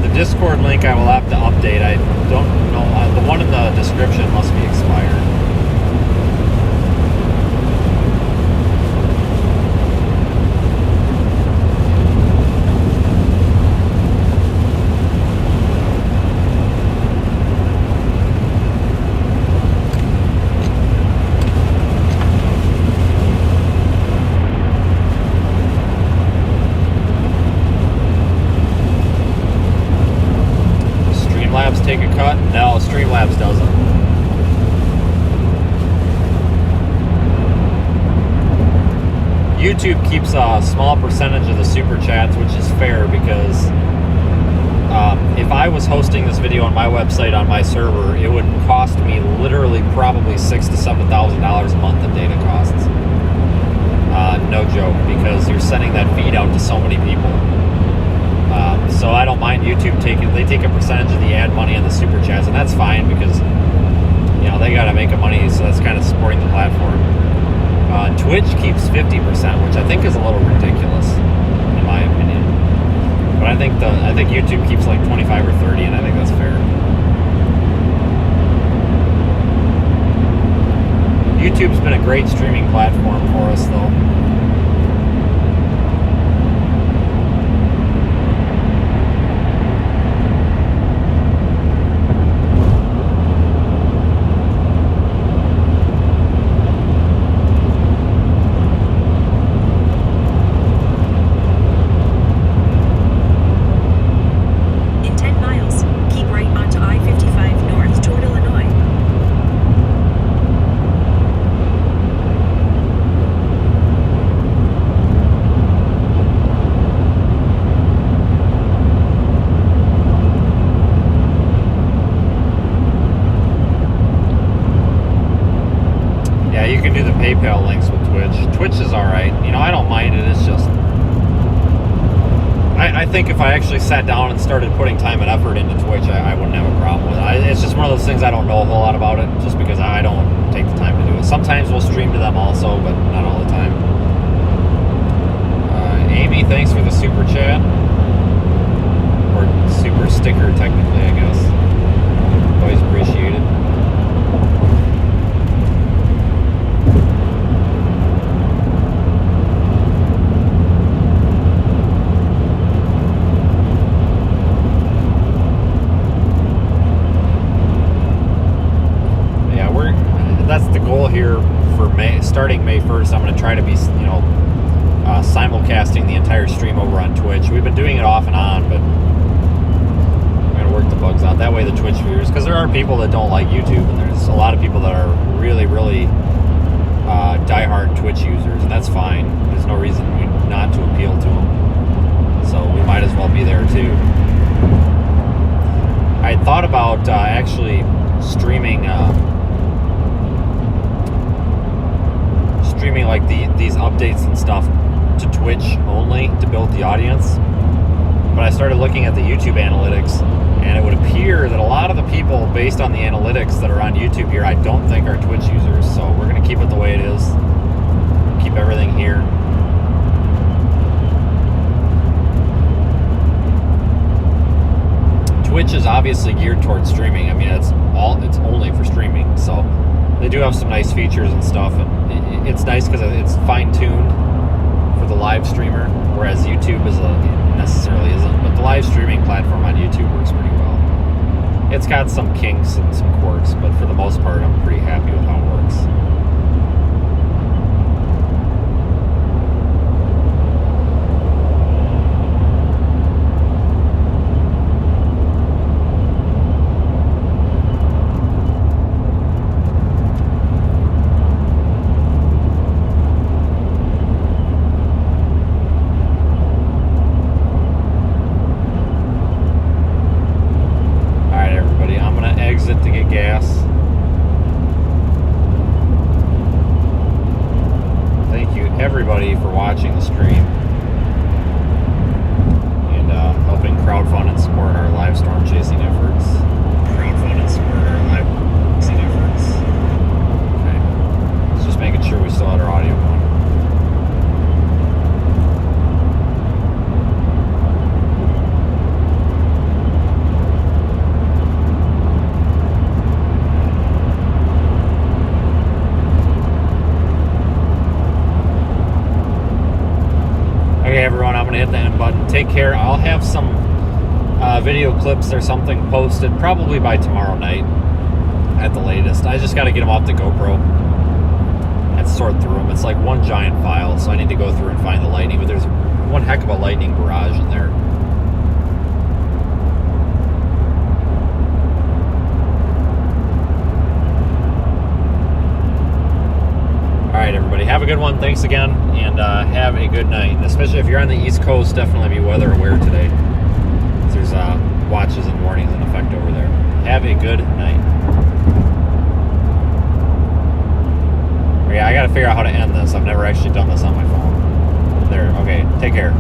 The Discord link I will have to update. I don't know. The one in the description must be expired. Take a cut? No, Streamlabs doesn't. YouTube keeps a small percentage of the super chats, which is fair because if I was hosting this video on my website on my server, it would cost me literally probably $6,000 to $7,000 a month in data costs. No joke, because you're sending that feed out to so many people. So I don't mind YouTube they take a percentage of the ad money on the super chats, and that's fine because, you know, they got to make a money, so that's kind of supporting the platform. Twitch keeps 50%, which I think is a little ridiculous, in my opinion. But I think YouTube keeps like 25 or 30, and I think that's fair. YouTube's been a great streaming platform for us, though. Twitch. Twitch is alright. You know, I don't mind it. It's just, I think if I actually sat down and started putting time and effort into Twitch, I wouldn't have a problem with it. It's just one of those things I don't know a whole lot about it, just because I don't take the time to do it. Sometimes we'll stream to them also, but not all the time. Amy, thanks for the super chat. Or super sticker, technically, I guess. Always appreciate it. That's the goal here for May. Starting May 1st, I'm going to try to be, simulcasting the entire stream over on Twitch. We've been doing it off and on, but I'm going to work the bugs out. That way the Twitch viewers, because there are people that don't like YouTube, and there's a lot of people that are really, really diehard Twitch users, and that's fine. There's no reason not to appeal to them. So we might as well be there too. I had thought about actually streaming like these updates and stuff to Twitch only to build the audience, but I started looking at the YouTube analytics, and it would appear that a lot of the people based on the analytics that are on YouTube here, I don't think are Twitch users. So we're going to keep it the way it is, keep everything here. Twitch is obviously geared towards streaming. I mean, it's only for streaming, so they do have some nice features and stuff, and it's nice because it's fine-tuned for the live streamer, whereas YouTube necessarily isn't. But the live streaming platform on YouTube works pretty well. It's got some kinks and some quirks, but for the most part, I'm pretty happy with how it works. For watching the stream and helping crowdfund and support our live storm chasing efforts. Okay. Let's just making sure we still had our audio going. Okay, everyone, I'm going to hit the end button. Take care. I'll have some video clips or something posted probably by tomorrow night at the latest. I just got to get them off the GoPro and sort through them. It's like one giant file, so I need to go through and find the lightning, but there's one heck of a lightning barrage in there. Alright, everybody, have a good one. Thanks again, and have a good night. And especially if you're on the East Coast, definitely be weather aware today. There's watches and warnings in effect over there. Have a good night. Okay, I gotta figure out how to end this. I've never actually done this on my phone. There, okay, take care.